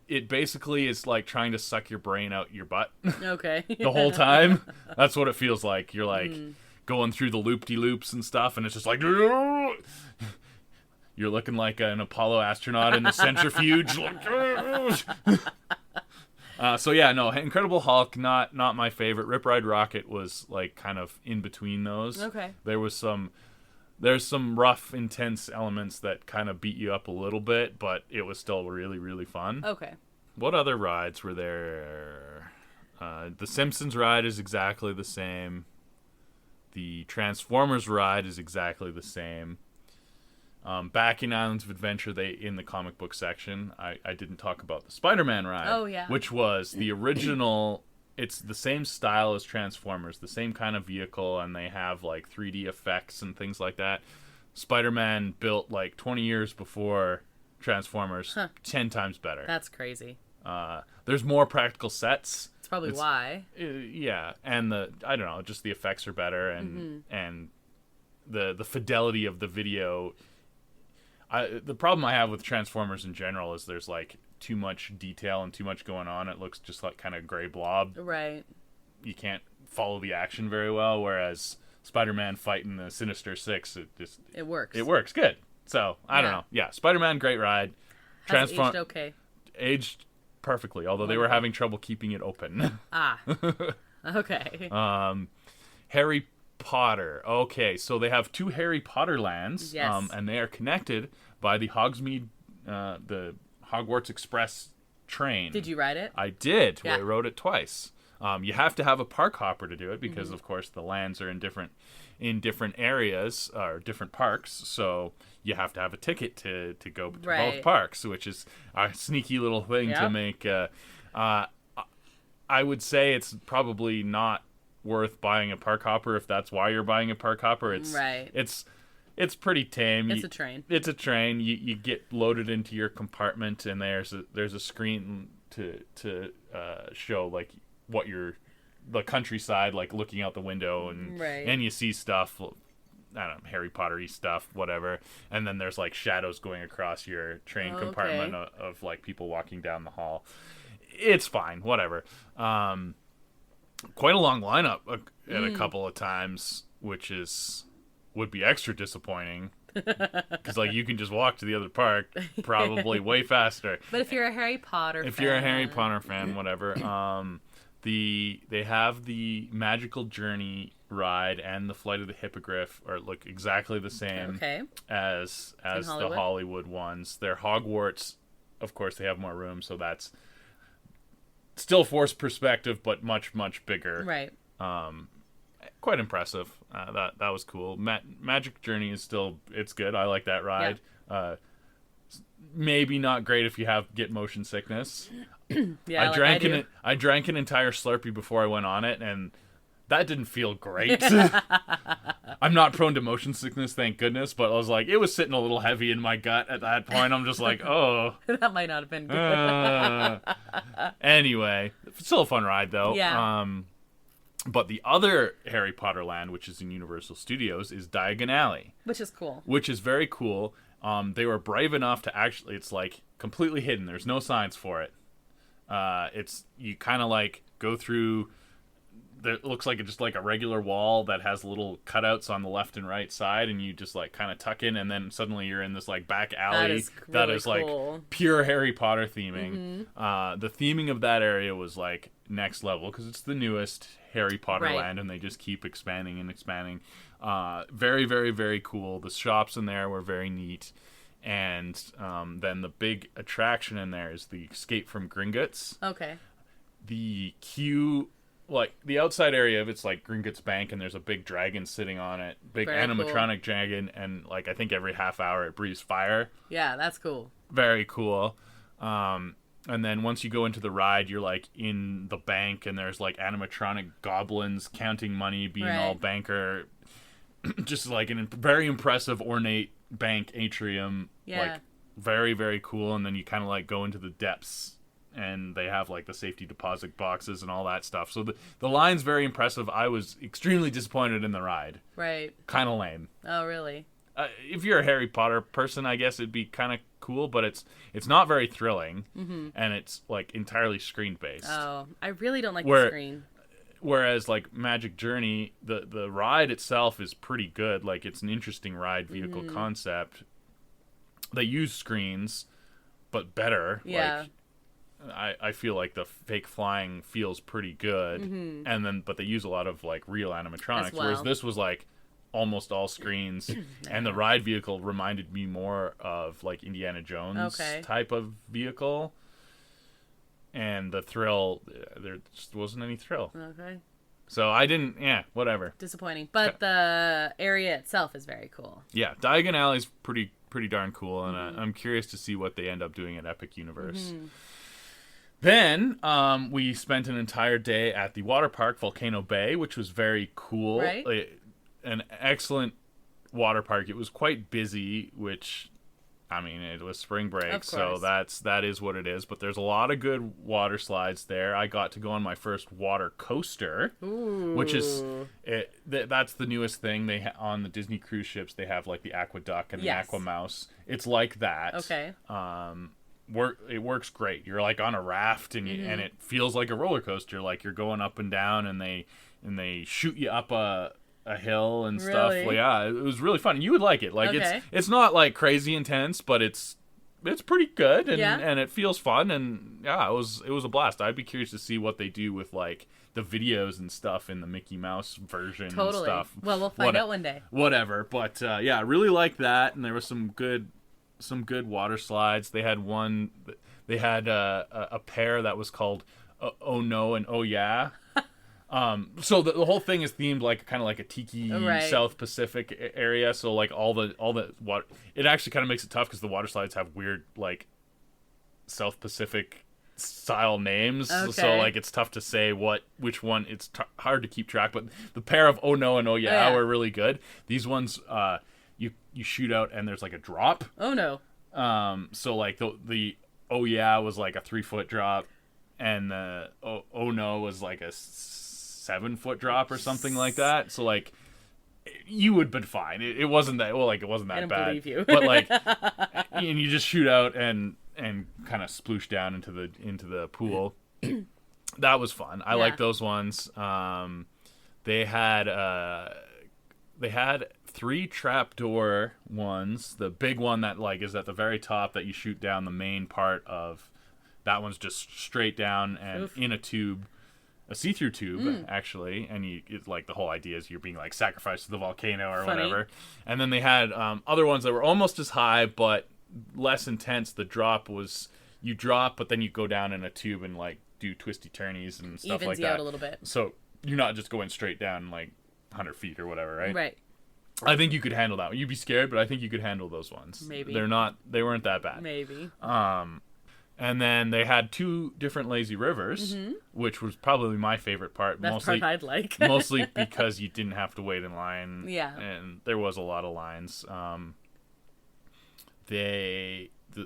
it basically is like trying to suck your brain out your butt. Okay. The whole time. That's what it feels like. You're like going through the loop-de-loops and stuff, and it's just like you're looking like an Apollo astronaut in the centrifuge. Incredible Hulk, not my favorite. Rip Ride Rocket was like kind of in between those. Okay. There's some rough, intense elements that kind of beat you up a little bit, but it was still really, really fun. Okay. What other rides were there? The Simpsons ride is exactly the same. The Transformers ride is exactly the same. Back in Islands of Adventure, in the comic book section, I didn't talk about the Spider-Man ride. Oh, yeah. Which was the original. It's the same style as Transformers, the same kind of vehicle, and they have like 3D effects and things like that. Spider-Man built like 20 years before Transformers, 10 times better. That's crazy. There's more practical sets. That's probably why. Yeah, and I don't know, just the effects are better, and the fidelity of the video. The problem I have with Transformers in general is there's like too much detail and too much going on. It looks just like kind of gray blob. Right. You can't follow the action very well, whereas Spider-Man fighting the Sinister Six, it works. It works good. So, I don't know. Yeah, Spider-Man, great ride. Has aged okay. Aged perfectly, although they were having trouble keeping it open. Okay. Harry Potter. Okay, so they have 2 Harry Potter lands, yes. And they are connected by the the Hogwarts Express train. Did you ride it? I did. Yeah. I rode it twice. You have to have a park hopper to do it because, of course, the lands are in different areas or different parks. So you have to have a ticket to go to both parks, which is a sneaky little thing to make. I would say it's probably not worth buying a park hopper if that's why you're buying a park hopper. It's pretty tame. It's a train. It's a train. You get loaded into your compartment, and there's a screen to show like what the countryside, like looking out the window, and you see stuff. I don't know, Harry Potter-y stuff, whatever. And then there's like shadows going across your train compartment of like people walking down the hall. It's fine, whatever. Quite a long lineup at a couple of times, which would be extra disappointing because like you can just walk to the other park probably way faster. But if you're a Harry Potter fan, whatever. They have the Magical Journey ride and the Flight of the Hippogriff look exactly the same as the Hollywood ones. They're Hogwarts. Of course, they have more room, so that's still forced perspective, but much, much bigger. Right. quite impressive. That was cool. Magic Journey is still, it's good. I like that ride. Yeah. Maybe not great if you get motion sickness. Yeah, I drank an entire Slurpee before I went on it, and that didn't feel great. I'm not prone to motion sickness, thank goodness, but I was like, it was sitting a little heavy in my gut at that point. I'm just like, oh. That might not have been good. Anyway, still a fun ride, though. Yeah. But the other Harry Potter land, which is in Universal Studios, is Diagon Alley. Which is cool. Which is very cool. They were brave enough to actually, it's like completely hidden. There's no signs for it. You kind of like go through, it looks like just like a regular wall that has little cutouts on the left and right side, and you just like kind of tuck in, and then suddenly you're in this like back alley that is cool. Like pure Harry Potter theming. Mm-hmm. The theming of that area was like next level because it's the newest Harry Potter land, and they just keep expanding and expanding. Very, very, very cool. The shops in there were very neat. And then the big attraction in there is the Escape from Gringotts. Okay. The queue, like the outside area of it's like Gringotts Bank, and there's a big dragon sitting on it, big very animatronic cool. Dragon, and like I think every half hour it breathes fire. Yeah, that's cool. Very cool. And then once you go into the ride, you're like in the bank, and there's like animatronic goblins counting money, being all banker. Just like a very impressive, ornate bank atrium. Yeah. Like very, very cool. And then you kind of like go into the depths, and they have like the safety deposit boxes and all that stuff. So the line's very impressive. I was extremely disappointed in the ride. Right. Kind of lame. Oh, really? If you're a Harry Potter person, I guess it'd be kind of cool, but it's not very thrilling, and it's like entirely screen based. Oh, I really don't like the screen. Whereas like Magic Journey, the ride itself is pretty good. Like it's an interesting ride vehicle concept. They use screens, but better. Yeah. Like, I feel like the fake flying feels pretty good, but they use a lot of like real animatronics. Whereas this was like almost all screens, and the ride vehicle reminded me more of like Indiana Jones type of vehicle. And the thrill, there just wasn't any thrill. Okay. So I didn't, whatever. Disappointing. But the area itself is very cool. Yeah, Diagon Alley's pretty darn cool, and I'm curious to see what they end up doing at Epic Universe. Then we spent an entire day at the water park, Volcano Bay, which was very cool. Right. An excellent water park. It was quite busy, which... I mean, it was spring break, so that is what it is. But there's a lot of good water slides there. I got to go on my first water coaster, which is that's the newest thing. On the Disney cruise ships, they have like the Aquaduck and the Aqua Mouse. It's like that. Okay. It works great. You're like on a raft, and and it feels like a roller coaster. Like you're going up and down, and they shoot you up a hill and stuff. Well, yeah, it was really fun. You would like it. Like it's not like crazy intense, but it's pretty good, and it feels fun, and yeah, it was a blast. I'd be curious to see what they do with like the videos and stuff in the Mickey Mouse version and stuff. Well, we'll find out one day. Whatever, but yeah, I really liked that, and there was some good water slides. They had a pair that was called Oh No and Oh Yeah. So the whole thing is themed like kind of like a tiki South Pacific area. So like all the water, it actually kind of makes it tough because the water slides have weird like South Pacific style names. Okay. So like it's tough to say which one. It's hard to keep track. But the pair of Oh No and Oh Yeah were really good. These ones, you shoot out and there's like a drop. Oh no. So like the Oh Yeah was like a 3-foot drop, and the Oh No was like a 7-foot drop or something like that. So like you would been fine. It wasn't that it wasn't that bad. I believe you. But like and you just shoot out and kind of sploosh down into the pool. That was fun. I like those ones. They had 3 trapdoor ones. The big one that like is at the very top that you shoot down the main part of. That one's just straight down and in a tube. A see-through tube, actually, and it's like the whole idea is you're being like sacrificed to the volcano or whatever. And then they had other ones that were almost as high but less intense. The drop was you drop, but then you go down in a tube and like do twisty turnies and stuff like that. Evens you out a little bit. So you're not just going straight down like 100 feet or whatever, right? Right. I think you could handle that. You'd be scared, but I think you could handle those ones. Maybe. They weren't that bad. Maybe. And then they had 2 different lazy rivers, which was probably my favorite part. That's part I'd like. Mostly because you didn't have to wait in line. Yeah. And there was a lot of lines.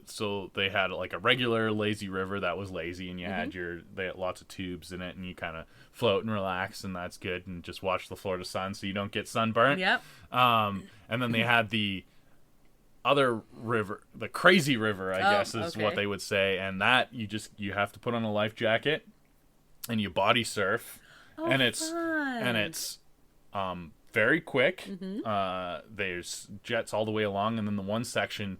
So they had like a regular lazy river that was lazy, and they had lots of tubes in it, and you kind of float and relax, and that's good, and just watch the Florida sun so you don't get sunburnt. Yep. And then they had the other river, the crazy river, I guess is what they would say, and that you have to put on a life jacket and you body surf, and it's very quick. There's jets all the way along, and then the one section,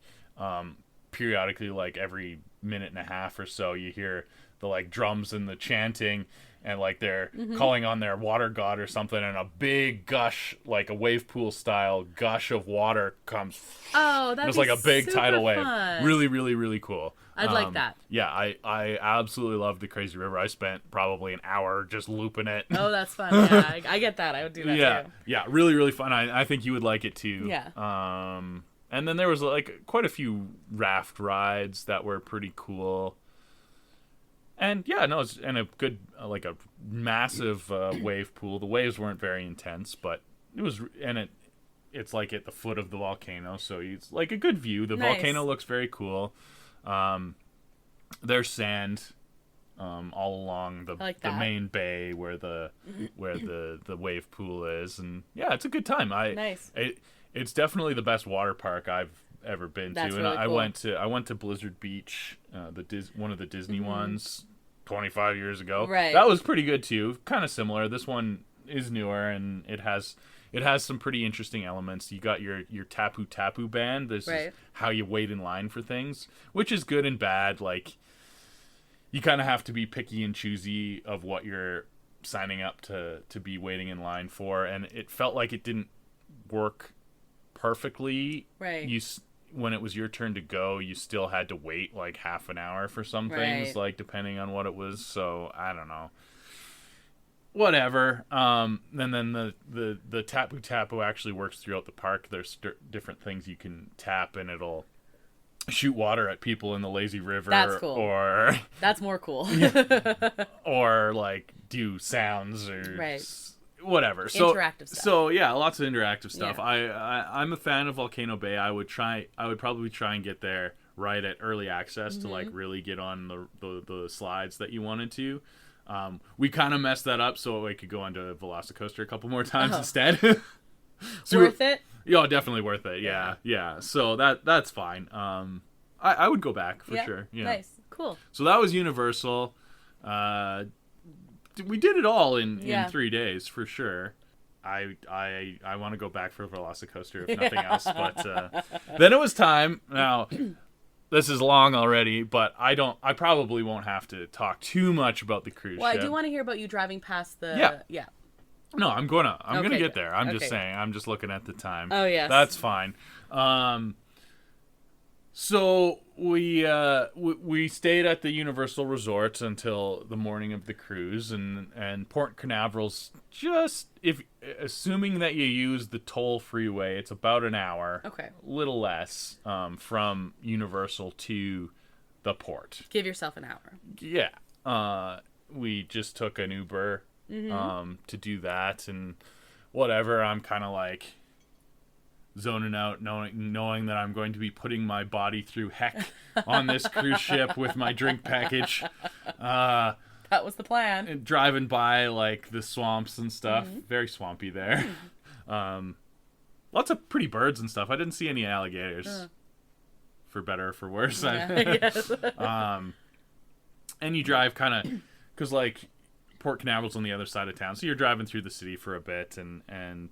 periodically, like every minute and a half or so, you hear the like drums and the chanting, and like they're calling on their water god or something, and a big gush, like a wave pool style gush of water comes. Oh, that's like a big tidal wave. Fun. Really, really, really cool. I'd like that. Yeah, I absolutely loved the Crazy River. I spent probably an hour just looping it. Oh, that's fun. Yeah, I get that. I would do that too. Yeah, really, really fun. I think you would like it too. Yeah. And then there was like quite a few raft rides that were pretty cool. And yeah, no, it's and a good like a massive wave pool. The waves weren't very intense, but it was, and it's like at the foot of the volcano, so it's like a good view. The volcano looks very cool. There's sand all along the main bay where the wave pool is, and yeah, it's a good time. It's definitely the best water park I've ever been to, and really I cool. went to Blizzard Beach, one of the Disney ones, 25 years ago. Right. That was pretty good too. Kind of similar. This one is newer, and it has some pretty interesting elements. You got your tapu tapu band. This is how you wait in line for things, which is good and bad. Like, you kind of have to be picky and choosy of what you're signing up to be waiting in line for, and it felt like it didn't work perfectly. Right. When it was your turn to go, you still had to wait like half an hour for some things, like depending on what it was. So I don't know. Whatever. And then the tapu tapu actually works throughout the park. There's different things you can tap, and it'll shoot water at people in the lazy river. That's cool. Or that's more cool. or like do sounds or whatever. Interactive stuff. So yeah, lots of interactive stuff. Yeah. I'm a fan of Volcano Bay. I would probably try and get there right at early access to like really get on the slides that you wanted to. We kind of messed that up, so we could go onto Velocicoaster a couple more times instead. So worth it? Yeah, definitely worth it. Yeah. So that's fine. I would go back for sure. Yeah. Nice. Cool. So that was Universal. We did it all in 3 days for sure. I want to go back for Velocicoaster if nothing else. But then it was time. Now, this is long already, but I probably won't have to talk too much about the cruise ship. I do want to hear about you driving past the... Yeah. No, I'm gonna get there. I'm just saying. I'm just looking at the time. Oh, yes. That's fine. So we stayed at the Universal Resorts until the morning of the cruise, and Port Canaveral's just, assuming that you use the toll freeway, it's about an hour, a little less, from Universal to the port. Give yourself an hour. Yeah. We just took an Uber to do that, and whatever. I'm kind of like zoning out, knowing that I'm going to be putting my body through heck on this cruise ship with my drink package. That was the plan. And driving by like the swamps and stuff. Very swampy there. Lots of pretty birds and stuff. I didn't see any alligators. For better or for worse. Yes. And you drive kind of, because like Port Canaveral's on the other side of town, so you're driving through the city for a bit, and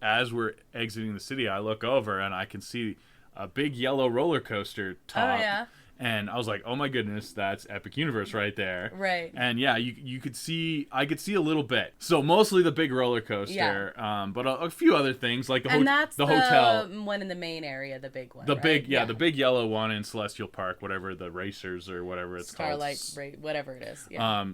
as we're exiting the city, I look over and I can see a big yellow roller coaster top. Oh, yeah. And I was like, oh my goodness, that's Epic Universe right there. Right. And yeah, I could see a little bit. So mostly the big roller coaster, but a few other things like the hotel. One in the main area, the big one. The big yellow one in Celestial Park, whatever, the Racers or whatever it's Starlight, called. whatever it is. Yeah.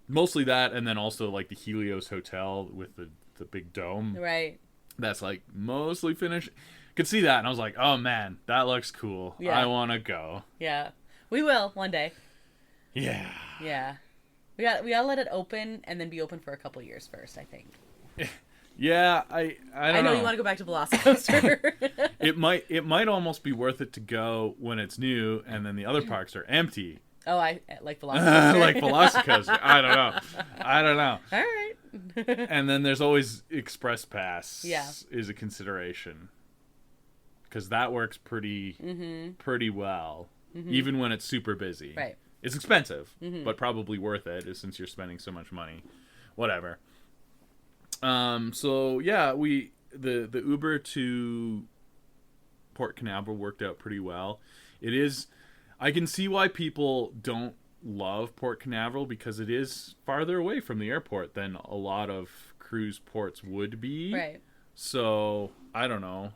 Mostly that, and then also like the Helios Hotel with the the big dome. Right. That's like mostly finished. Could see that, and I was like, oh man, that looks cool. Yeah. I want to go. Yeah. We will one day. Yeah. Yeah. We gotta let it open and then be open for a couple years first, I think. Yeah, I don't know. You want to go back to Velocicoaster. It might almost be worth it to go when it's new, and then the other parks are empty. Oh, I like Velocicoaster. Like Velocicoaster. I don't know. All right. And then there's always Express Pass. Yeah. Is a consideration, because that works pretty well, even when it's super busy. Right. It's expensive, but probably worth it, since you're spending so much money. Whatever. So yeah, the Uber to Port Canaveral worked out pretty well. I can see why people don't love Port Canaveral, because it is farther away from the airport than a lot of cruise ports would be. Right. So I don't know.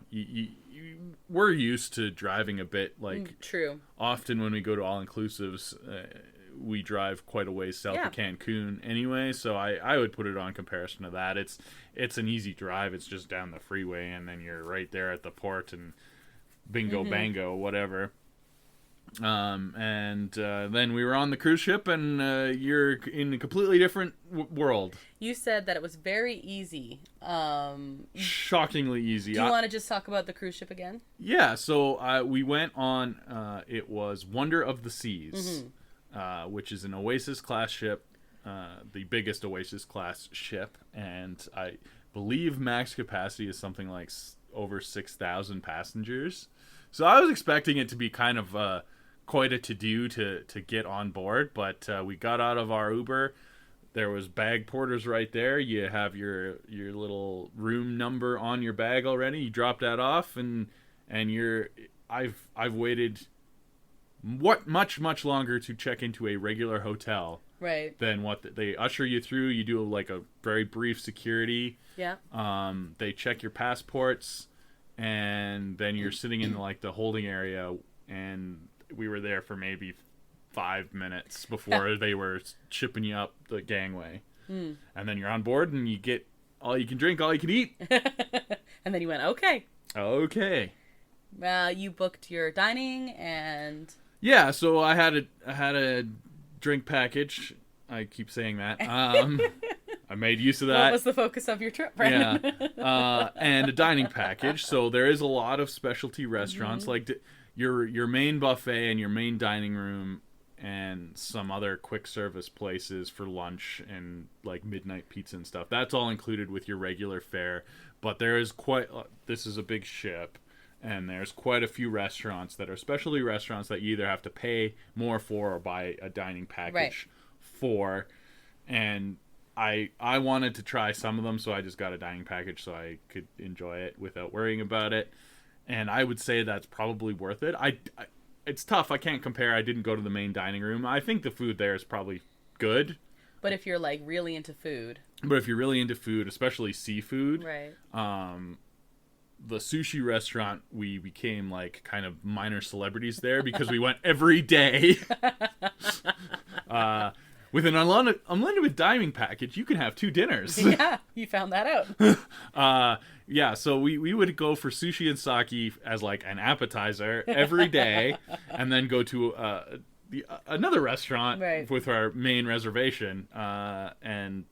We're used to driving a bit. True. Often when we go to all-inclusives, we drive quite a ways south of Cancun anyway. So I would put it on comparison to that. It's an easy drive. It's just down the freeway, and then you're right there at the port, and bingo bango, whatever. And then we were on the cruise ship, and you're in a completely different world. You said that it was very easy. Shockingly easy. Do you want to just talk about the cruise ship again? Yeah, so we went on, it was Wonder of the Seas, which is an Oasis-class ship, the biggest Oasis-class ship, and I believe max capacity is something like over 6,000 passengers. So I was expecting it to be kind of quite a to-do to get on board, but we got out of our Uber. There was bag porters right there. You have your little room number on your bag already. You drop that off, and I've waited much longer to check into a regular hotel, right, than what they usher you through. You do like a very brief security. Yeah. They check your passports, and then you're sitting in like the holding area, and we were there for maybe 5 minutes before they were shipping you up the gangway. And then you're on board, and you get all you can drink, all you can eat. And then you went, okay. You booked your dining, and yeah, so I had a drink package. I keep saying that. I made use of that. What was the focus of your trip, Brandon? Yeah, and a dining package. So there is a lot of specialty restaurants, like your main buffet and your main dining room, and some other quick service places for lunch and like midnight pizza and stuff. That's all included with your regular fare. But there is this is a big ship, and there's quite a few restaurants that are specialty restaurants that you either have to pay more for or buy a dining package for. And I wanted to try some of them, so I just got a dining package so I could enjoy it without worrying about it. And I would say that's probably worth it. It's tough. I can't compare. I didn't go to the main dining room. I think the food there is probably good. But if you're like really into food, especially seafood, right? The sushi restaurant, we became like kind of minor celebrities there because we went every day. With an unlimited dining package, you can have 2 dinners. Yeah, you found that out. Yeah, so we would go for sushi and sake as like an appetizer every day, and then go to another restaurant with our main reservation, and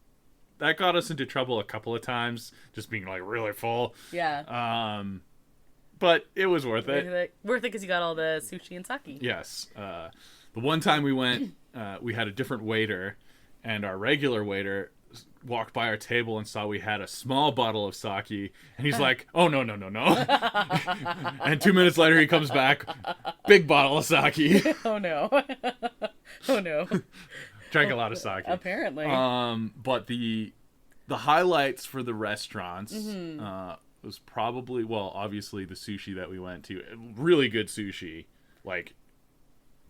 that got us into trouble a couple of times, just being like really full. Yeah. But it was worth it. Worth it because you got all the sushi and sake. Yes. The one time we went, we had a different waiter, and our regular waiter walked by our table and saw we had a small bottle of sake, and he's like, oh, no. And 2 minutes later, he comes back, big bottle of sake. Oh, no. Oh, no. Drank a lot of sake. Apparently. But the highlights for the restaurants was probably, well, obviously the sushi that we went to. Really good sushi. Like,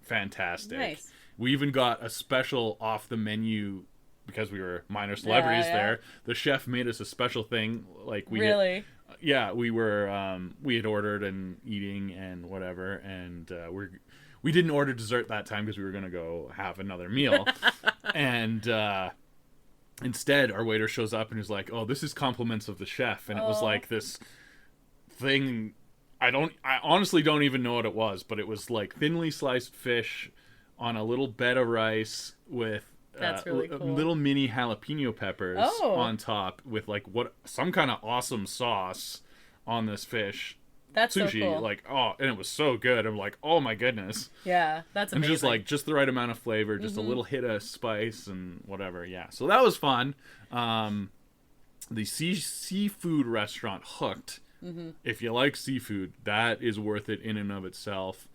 fantastic. Nice. We even got a special off the menu because we were minor celebrities there. The chef made us a special thing. Like we really? We were we had ordered and eating and whatever, and we didn't order dessert that time because we were gonna go have another meal. And instead, our waiter shows up and he's like, "Oh, this is compliments of the chef," and it was like this thing. I honestly don't even know what it was, but it was like thinly sliced fish on a little bed of rice with That's really cool. little mini jalapeno peppers on top with like some kind of awesome sauce on this fish. That's sushi, so cool. like, and it was so good. I'm like, oh my goodness. Yeah, that's amazing. And just the right amount of flavor, just a little hit of spice and whatever. Yeah, so that was fun. The seafood restaurant Hooked. If you like seafood, that is worth it in and of itself.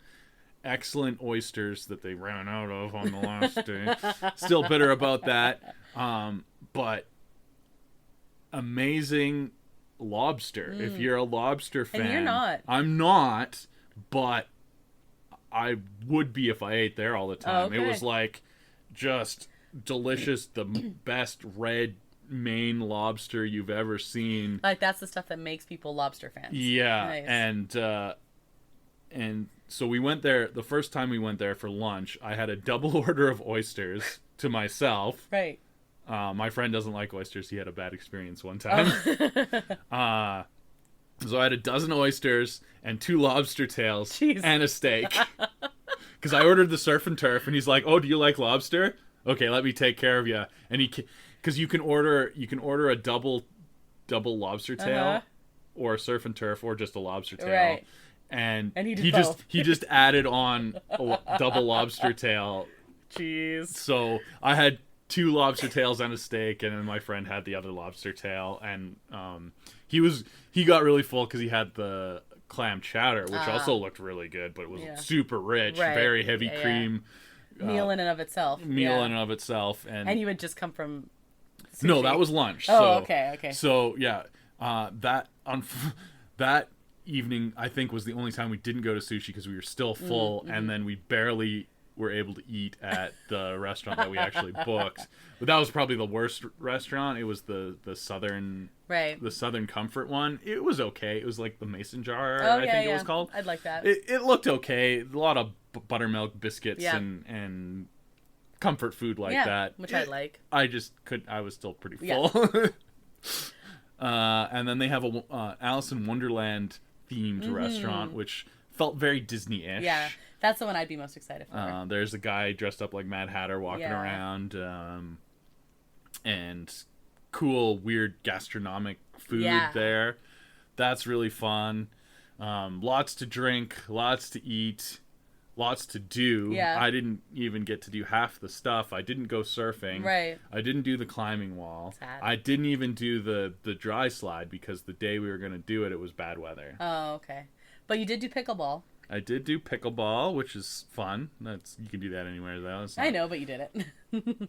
Excellent oysters that they ran out of on the last day. Still bitter about that. But amazing lobster. If you're a lobster fan. And you're not. I'm not, but I would be if I ate there all the time. Okay. It was like just delicious, the best red Maine lobster you've ever seen. Like, that's the stuff that makes people lobster fans. Yeah, nice. and so we went there. The first time we went there for lunch, I had a double order of oysters to myself. Right. My friend doesn't like oysters. He had a bad experience one time. So I had a dozen oysters and 2 lobster tails Jeez. and a steak. Because I ordered the surf and turf, and he's like, "Oh, do you like lobster? Okay, let me take care of you." And because you can order a double lobster tail, or surf and turf, or just a lobster tail. Right. And he did both. he just added on a double lobster tail. Jeez. So I had 2 lobster tails and a steak, and then my friend had the other lobster tail, and he got really full because he had the clam chowder, which also looked really good, but it was super rich, very heavy cream. Meal in and of itself. In and of itself, and you would just come from sushi. No, that was lunch. Oh, okay. So yeah, that evening I think was the only time we didn't go to sushi because we were still full, and then we barely were able to eat at the restaurant that we actually booked. But that was probably the worst restaurant. It was the southern the Southern Comfort one. It was okay. It was like the Mason Jar, I think it was called. I'd like that. It looked okay. A lot of buttermilk biscuits and comfort food like that, which I like. I was still pretty full. And then they have a Alice in Wonderland themed restaurant, which felt very Disney-ish. Yeah, that's the one I'd be most excited for. There's a guy dressed up like Mad Hatter walking around, and cool, weird gastronomic food there. That's really fun. Lots to drink, lots to eat, lots to do. Yeah. I didn't even get to do half the stuff. I didn't go surfing. Right. I didn't do the climbing wall. Sad. I didn't even do the dry slide because the day we were going to do it, it was bad weather. Oh, okay. But you did do pickleball. I did do pickleball, which is fun. You can do that anywhere though. I know, but you did it.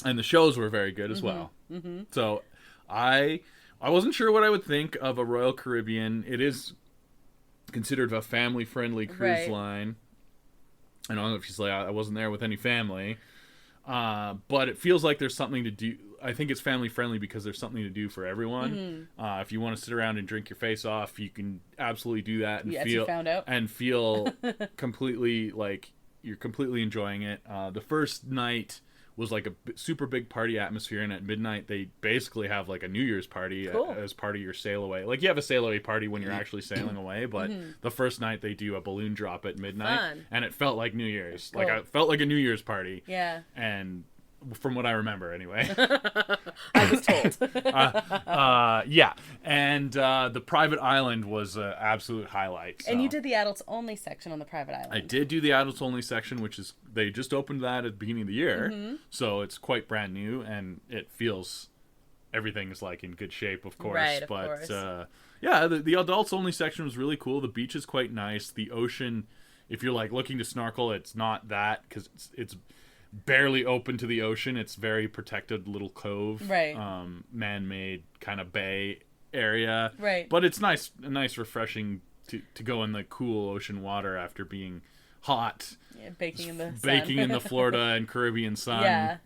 And the shows were very good as well. Mm-hmm. So I wasn't sure what I would think of a Royal Caribbean. It is considered a family-friendly cruise line. I don't know if she's like, I wasn't there with any family. But it feels like there's something to do. I think it's family-friendly because there's something to do for everyone. Mm-hmm. If you want to sit around and drink your face off, you can absolutely do that and feel completely like you're completely enjoying it. The first night was like a super big party atmosphere, and at midnight they basically have like a New Year's party as part of your sail away. Like you have a sail away party when you're actually sailing away, but the first night they do a balloon drop at midnight. And it felt like New Year's. Cool. Like I felt like a New Year's party. Yeah. And from what I remember anyway. I was told. Yeah. And the private island was an absolute highlight. So. And you did the adults only section on the private island. I did do the adults only section, which is, they just opened that at the beginning of the year. Mm-hmm. So it's quite brand new, and it feels, everything is like in good shape, of course. Right, of course. Yeah, the adults only section was really cool. The beach is quite nice. The ocean, if you're like looking to snorkel, it's not that, because it's barely open to the ocean. It's very protected little cove, right? Man-made kind of bay area, right? But it's nice, refreshing to go in the cool ocean water after being hot, baking in the Florida and Caribbean sun. Yeah.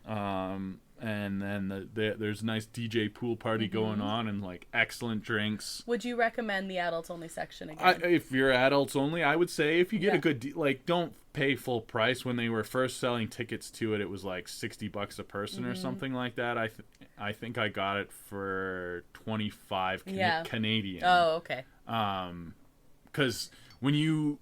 And then there's a nice DJ pool party going on, and like excellent drinks. Would you recommend the adults only section again? If you're adults only, I would say if you get a good like, don't pay full price. When they were first selling tickets to it, it was like $60 a person or something like that. I think I got it for 25 Canadian. Oh, okay. Because when you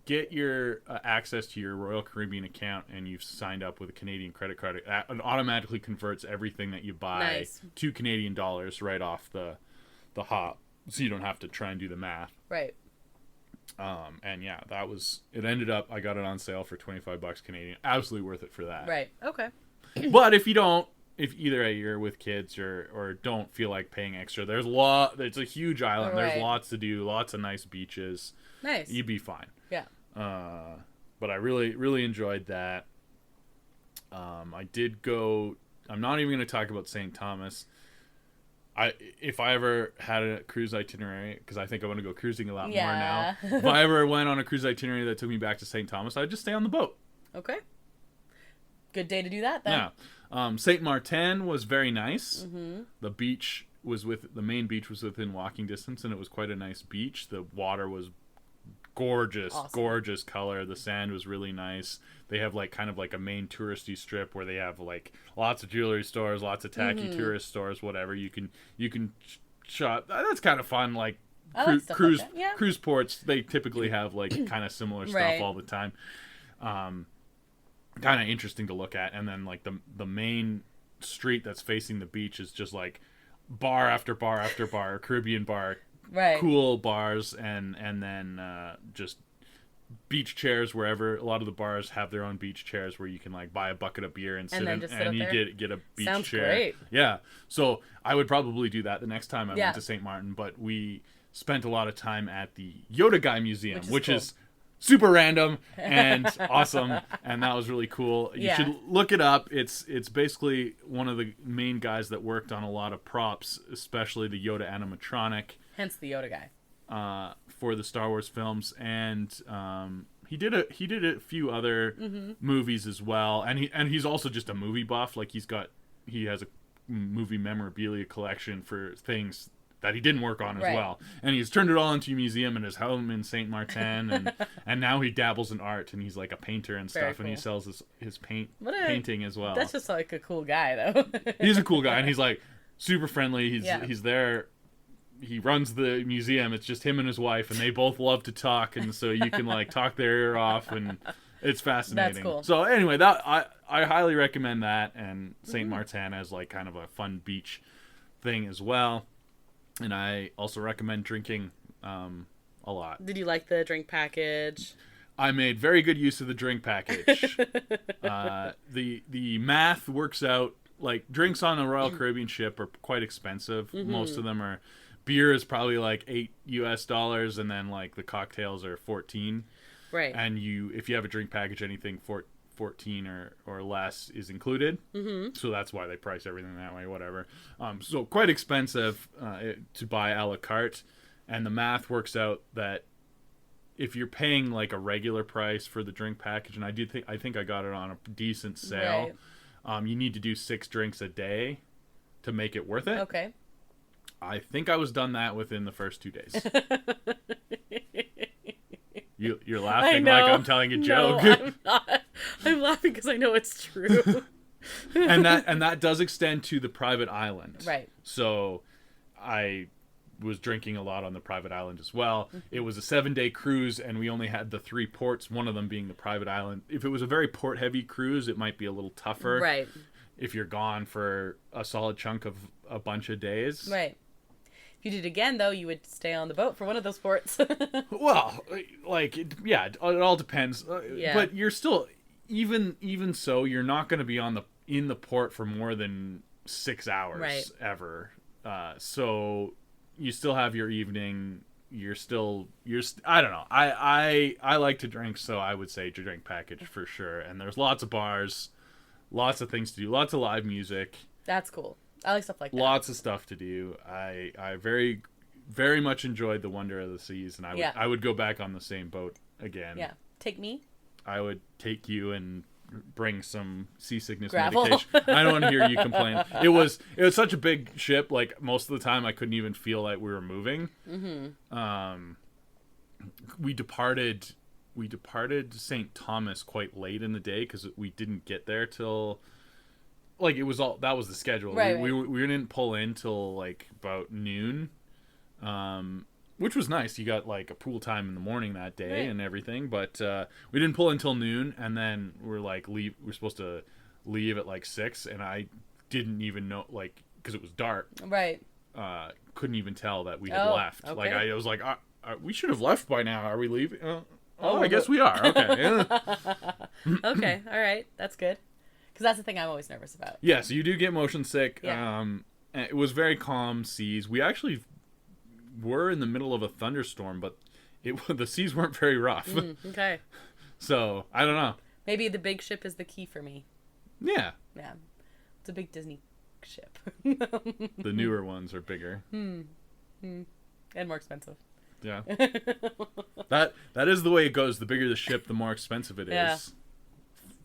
get your access to your Royal Caribbean account and you've signed up with a Canadian credit card, it automatically converts everything that you buy to Canadian dollars right off the hop, so you don't have to try and do the math. Right. And yeah, it ended up, I got it on sale for $25 Canadian. Absolutely worth it for that. Right. Okay. But if either you're with kids or don't feel like paying extra, it's a huge island. Right. There's lots to do, lots of nice beaches. Nice. You'd be fine. Yeah. But I really, really enjoyed that. I did go. I'm not even going to talk about St. Thomas. If I ever had a cruise itinerary, because I think I want to go cruising a lot more now. If I ever went on a cruise itinerary that took me back to St. Thomas, I'd just stay on the boat. Okay. Good day to do that then. Yeah. St. Martin was very nice. Mm-hmm. The main beach was within walking distance, and it was quite a nice beach. The water was gorgeous, gorgeous color. The sand was really nice. They have like kind of like a main touristy strip where they have like lots of jewelry stores, lots of tacky tourist stores, whatever. You can shop. That's kind of fun. Like cruise ports, they typically have like kind of similar stuff all the time. Kind of interesting to look at. And then like the main street that's facing the beach is just like bar after bar after bar, Caribbean bar. Right. Cool bars and then just beach chairs wherever. A lot of the bars have their own beach chairs where you can like buy a bucket of beer and sit in, and you get a beach chair. Sounds great. Yeah. So I would probably do that the next time I went to St. Martin, but we spent a lot of time at the Yoda Guy Museum, which is super random and awesome, and that was really cool. You should look it up. It's basically one of the main guys that worked on a lot of props, especially the Yoda animatronic. Hence the Yoda Guy. For the Star Wars films, and he did a few other movies as well, and he's also just a movie buff. Like he has a movie memorabilia collection for things that he didn't work on as well, and he's turned it all into a museum in his home in Saint Martin, and now he dabbles in art, and he's like a painter and stuff, and he sells his painting as well. That's just like a cool guy though. He's a cool guy, and he's like super friendly. He's there. He runs the museum. It's just him and his wife, and they both love to talk, and so you can like talk their ear off, and it's fascinating. That's cool. So anyway, that I highly recommend that, and Saint Martin as like kind of a fun beach thing as well. And I also recommend drinking a lot. Did you like the drink package? I made very good use of the drink package. The math works out. Like drinks on a Royal Caribbean ship are quite expensive. Most of them are. Beer is probably like $8 and then like the cocktails are $14. Right. And if you have a drink package, anything $14 or less is included. So that's why they price everything that way. Whatever. So quite expensive to buy a la carte, and the math works out that if you're paying like a regular price for the drink package, and I think I got it on a decent sale. Right. You need to do 6 drinks a day to make it worth it. Okay. I think I was done that within the first 2 days. You're laughing like I'm telling a joke. No, I'm not. I'm laughing because I know it's true. and that does extend to the private island. Right. So I was drinking a lot on the private island as well. It was a 7-day cruise, and we only had the 3 ports, one of them being the private island. If it was a very port-heavy cruise, it might be a little tougher. Right. If you're gone for a solid chunk of a bunch of days. Right. If you did it again, though, you would stay on the boat for one of those ports. Well, like, it all depends. But you're still, even so, you're not going to be in the port for more than 6 hours ever. So you still have your evening. I don't know. I like to drink, so I would say drink package for sure. And there's lots of bars, lots of things to do, lots of live music. That's cool. I like stuff like that. Lots of stuff to do. I very, very much enjoyed the Wonder of the Seas, and I would go back on the same boat again. Yeah. Take me? I would take you and bring some seasickness Gravel. medication. I don't want to hear you complain. It was such a big ship. Like most of the time, I couldn't even feel like we were moving. Mm-hmm. We departed St. Thomas quite late in the day because we didn't get there till like that was the schedule. Right, we didn't pull in till like about noon. Which was nice. You got like a pool time in the morning that day and everything, but we didn't pull until noon, and then we're supposed to leave at like 6, and I didn't even know, like, because it was dark. Right. Couldn't even tell that we had left. Okay. Like I was like, we should have left by now. Are we leaving? I guess we are. Okay. Okay. All right. That's good. Because that's the thing I'm always nervous about. Yeah. So you do get motion sick. Yeah. It was very calm seas. We actually were in the middle of a thunderstorm, but the seas weren't very rough. Okay. So I don't know. Maybe the big ship is the key for me. Yeah. Yeah. It's a big Disney ship. The newer ones are bigger. And more expensive. Yeah. That is the way it goes. The bigger the ship, the more expensive it is. Yeah.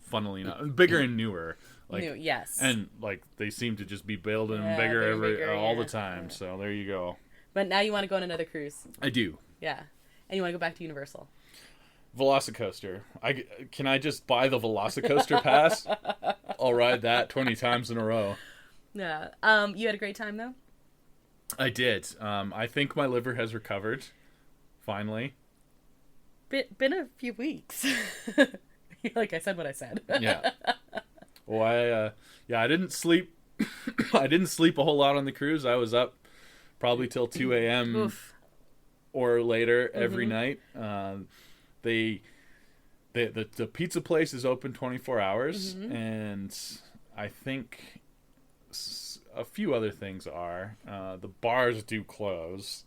Funnily enough. Bigger and newer. Like, yes. And like they seem to just be building bigger, all the time. Yeah. So there you go. But now you want to go on another cruise. I do. Yeah. And you want to go back to Universal. Velocicoaster. Can I just buy the Velocicoaster pass? I'll ride that 20 times in a row. Yeah. You had a great time though? I did. I think my liver has recovered. Finally. Been a few weeks. Like I said what I said. Yeah. Well, I didn't sleep. I didn't sleep a whole lot on the cruise. I was up probably till 2 a.m. or later every night. The pizza place is open 24 hours, and I think a few other things are. The bars do close.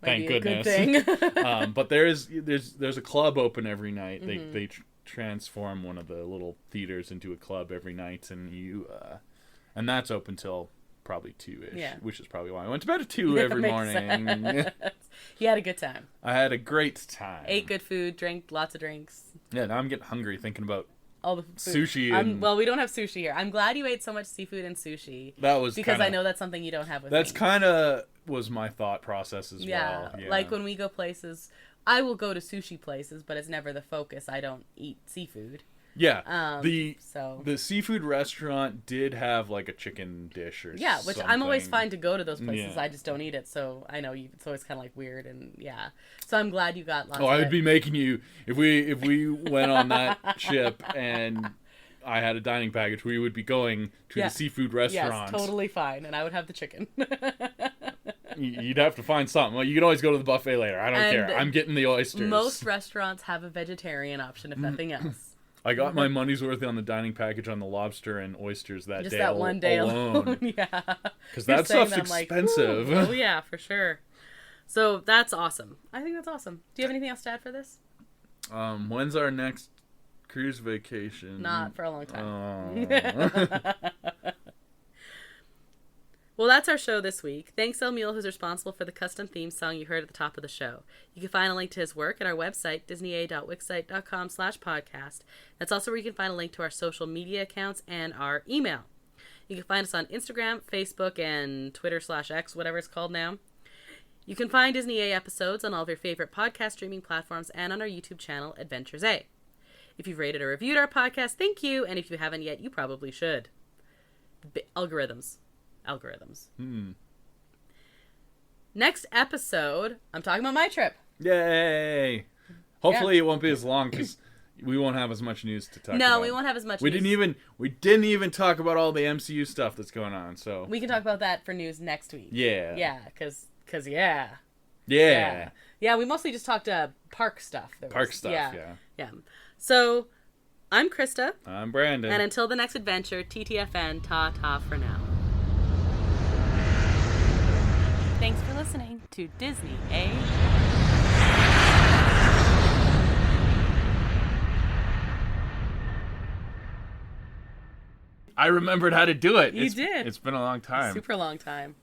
Thank goodness. Good thing. But there's a club open every night. They transform one of the little theaters into a club every night, and that's open till probably 2-ish, which is probably why I went to bed at 2 every morning. You had a good time. I had a great time. Ate good food, drank lots of drinks. Yeah, now I'm getting hungry thinking about all the food. Sushi. Well, we don't have sushi here. I'm glad you ate so much seafood and sushi. That was because I know that's something you don't have with me. That's kind of was my thought process as well. Yeah, like when we go places, I will go to sushi places, but it's never the focus. I don't eat seafood. Yeah, the seafood restaurant did have like a chicken dish or which I'm always fine to go to those places. I just don't eat it, so I know it's always kind of like weird so I'm glad you got lots. I would be making you if we went on that ship and I had a dining package. We would be going to the seafood restaurant. Yes, totally fine, and I would have the chicken. You'd have to find something. Well, you can always go to the buffet later. I don't care. I'm getting the oysters. Most restaurants have a vegetarian option, if nothing else. I got my money's worth on the dining package on the lobster and oysters that just day. Just that one day alone. Yeah. Because that stuff's expensive. Like, oh, yeah, for sure. So that's awesome. I think that's awesome. Do you have anything else to add for this? When's our next cruise vacation? Not for a long time. Well, that's our show this week. Thanks, Emil, who's responsible for the custom theme song you heard at the top of the show. You can find a link to his work at our website, disneya.wixsite.com/podcast. That's also where you can find a link to our social media accounts and our email. You can find us on Instagram, Facebook, and Twitter/X, whatever it's called now. You can find Disney A episodes on all of your favorite podcast streaming platforms and on our YouTube channel, Adventures A. If you've rated or reviewed our podcast, thank you. And if you haven't yet, you probably should. Algorithms. Next episode, I'm talking about my trip. Yay! Hopefully it won't be as long because we won't have as much news to talk about. No, we won't have as much news. We didn't even talk about all the MCU stuff that's going on, so we can talk about that for news next week. Yeah, because yeah, we mostly just talked park stuff. Yeah. So I'm Krysta. I'm Brandon. And until the next adventure, TTFN, ta-ta for now. Thanks for listening to Disney A. I remembered how to do it. You did. It's been a long time. Super long time.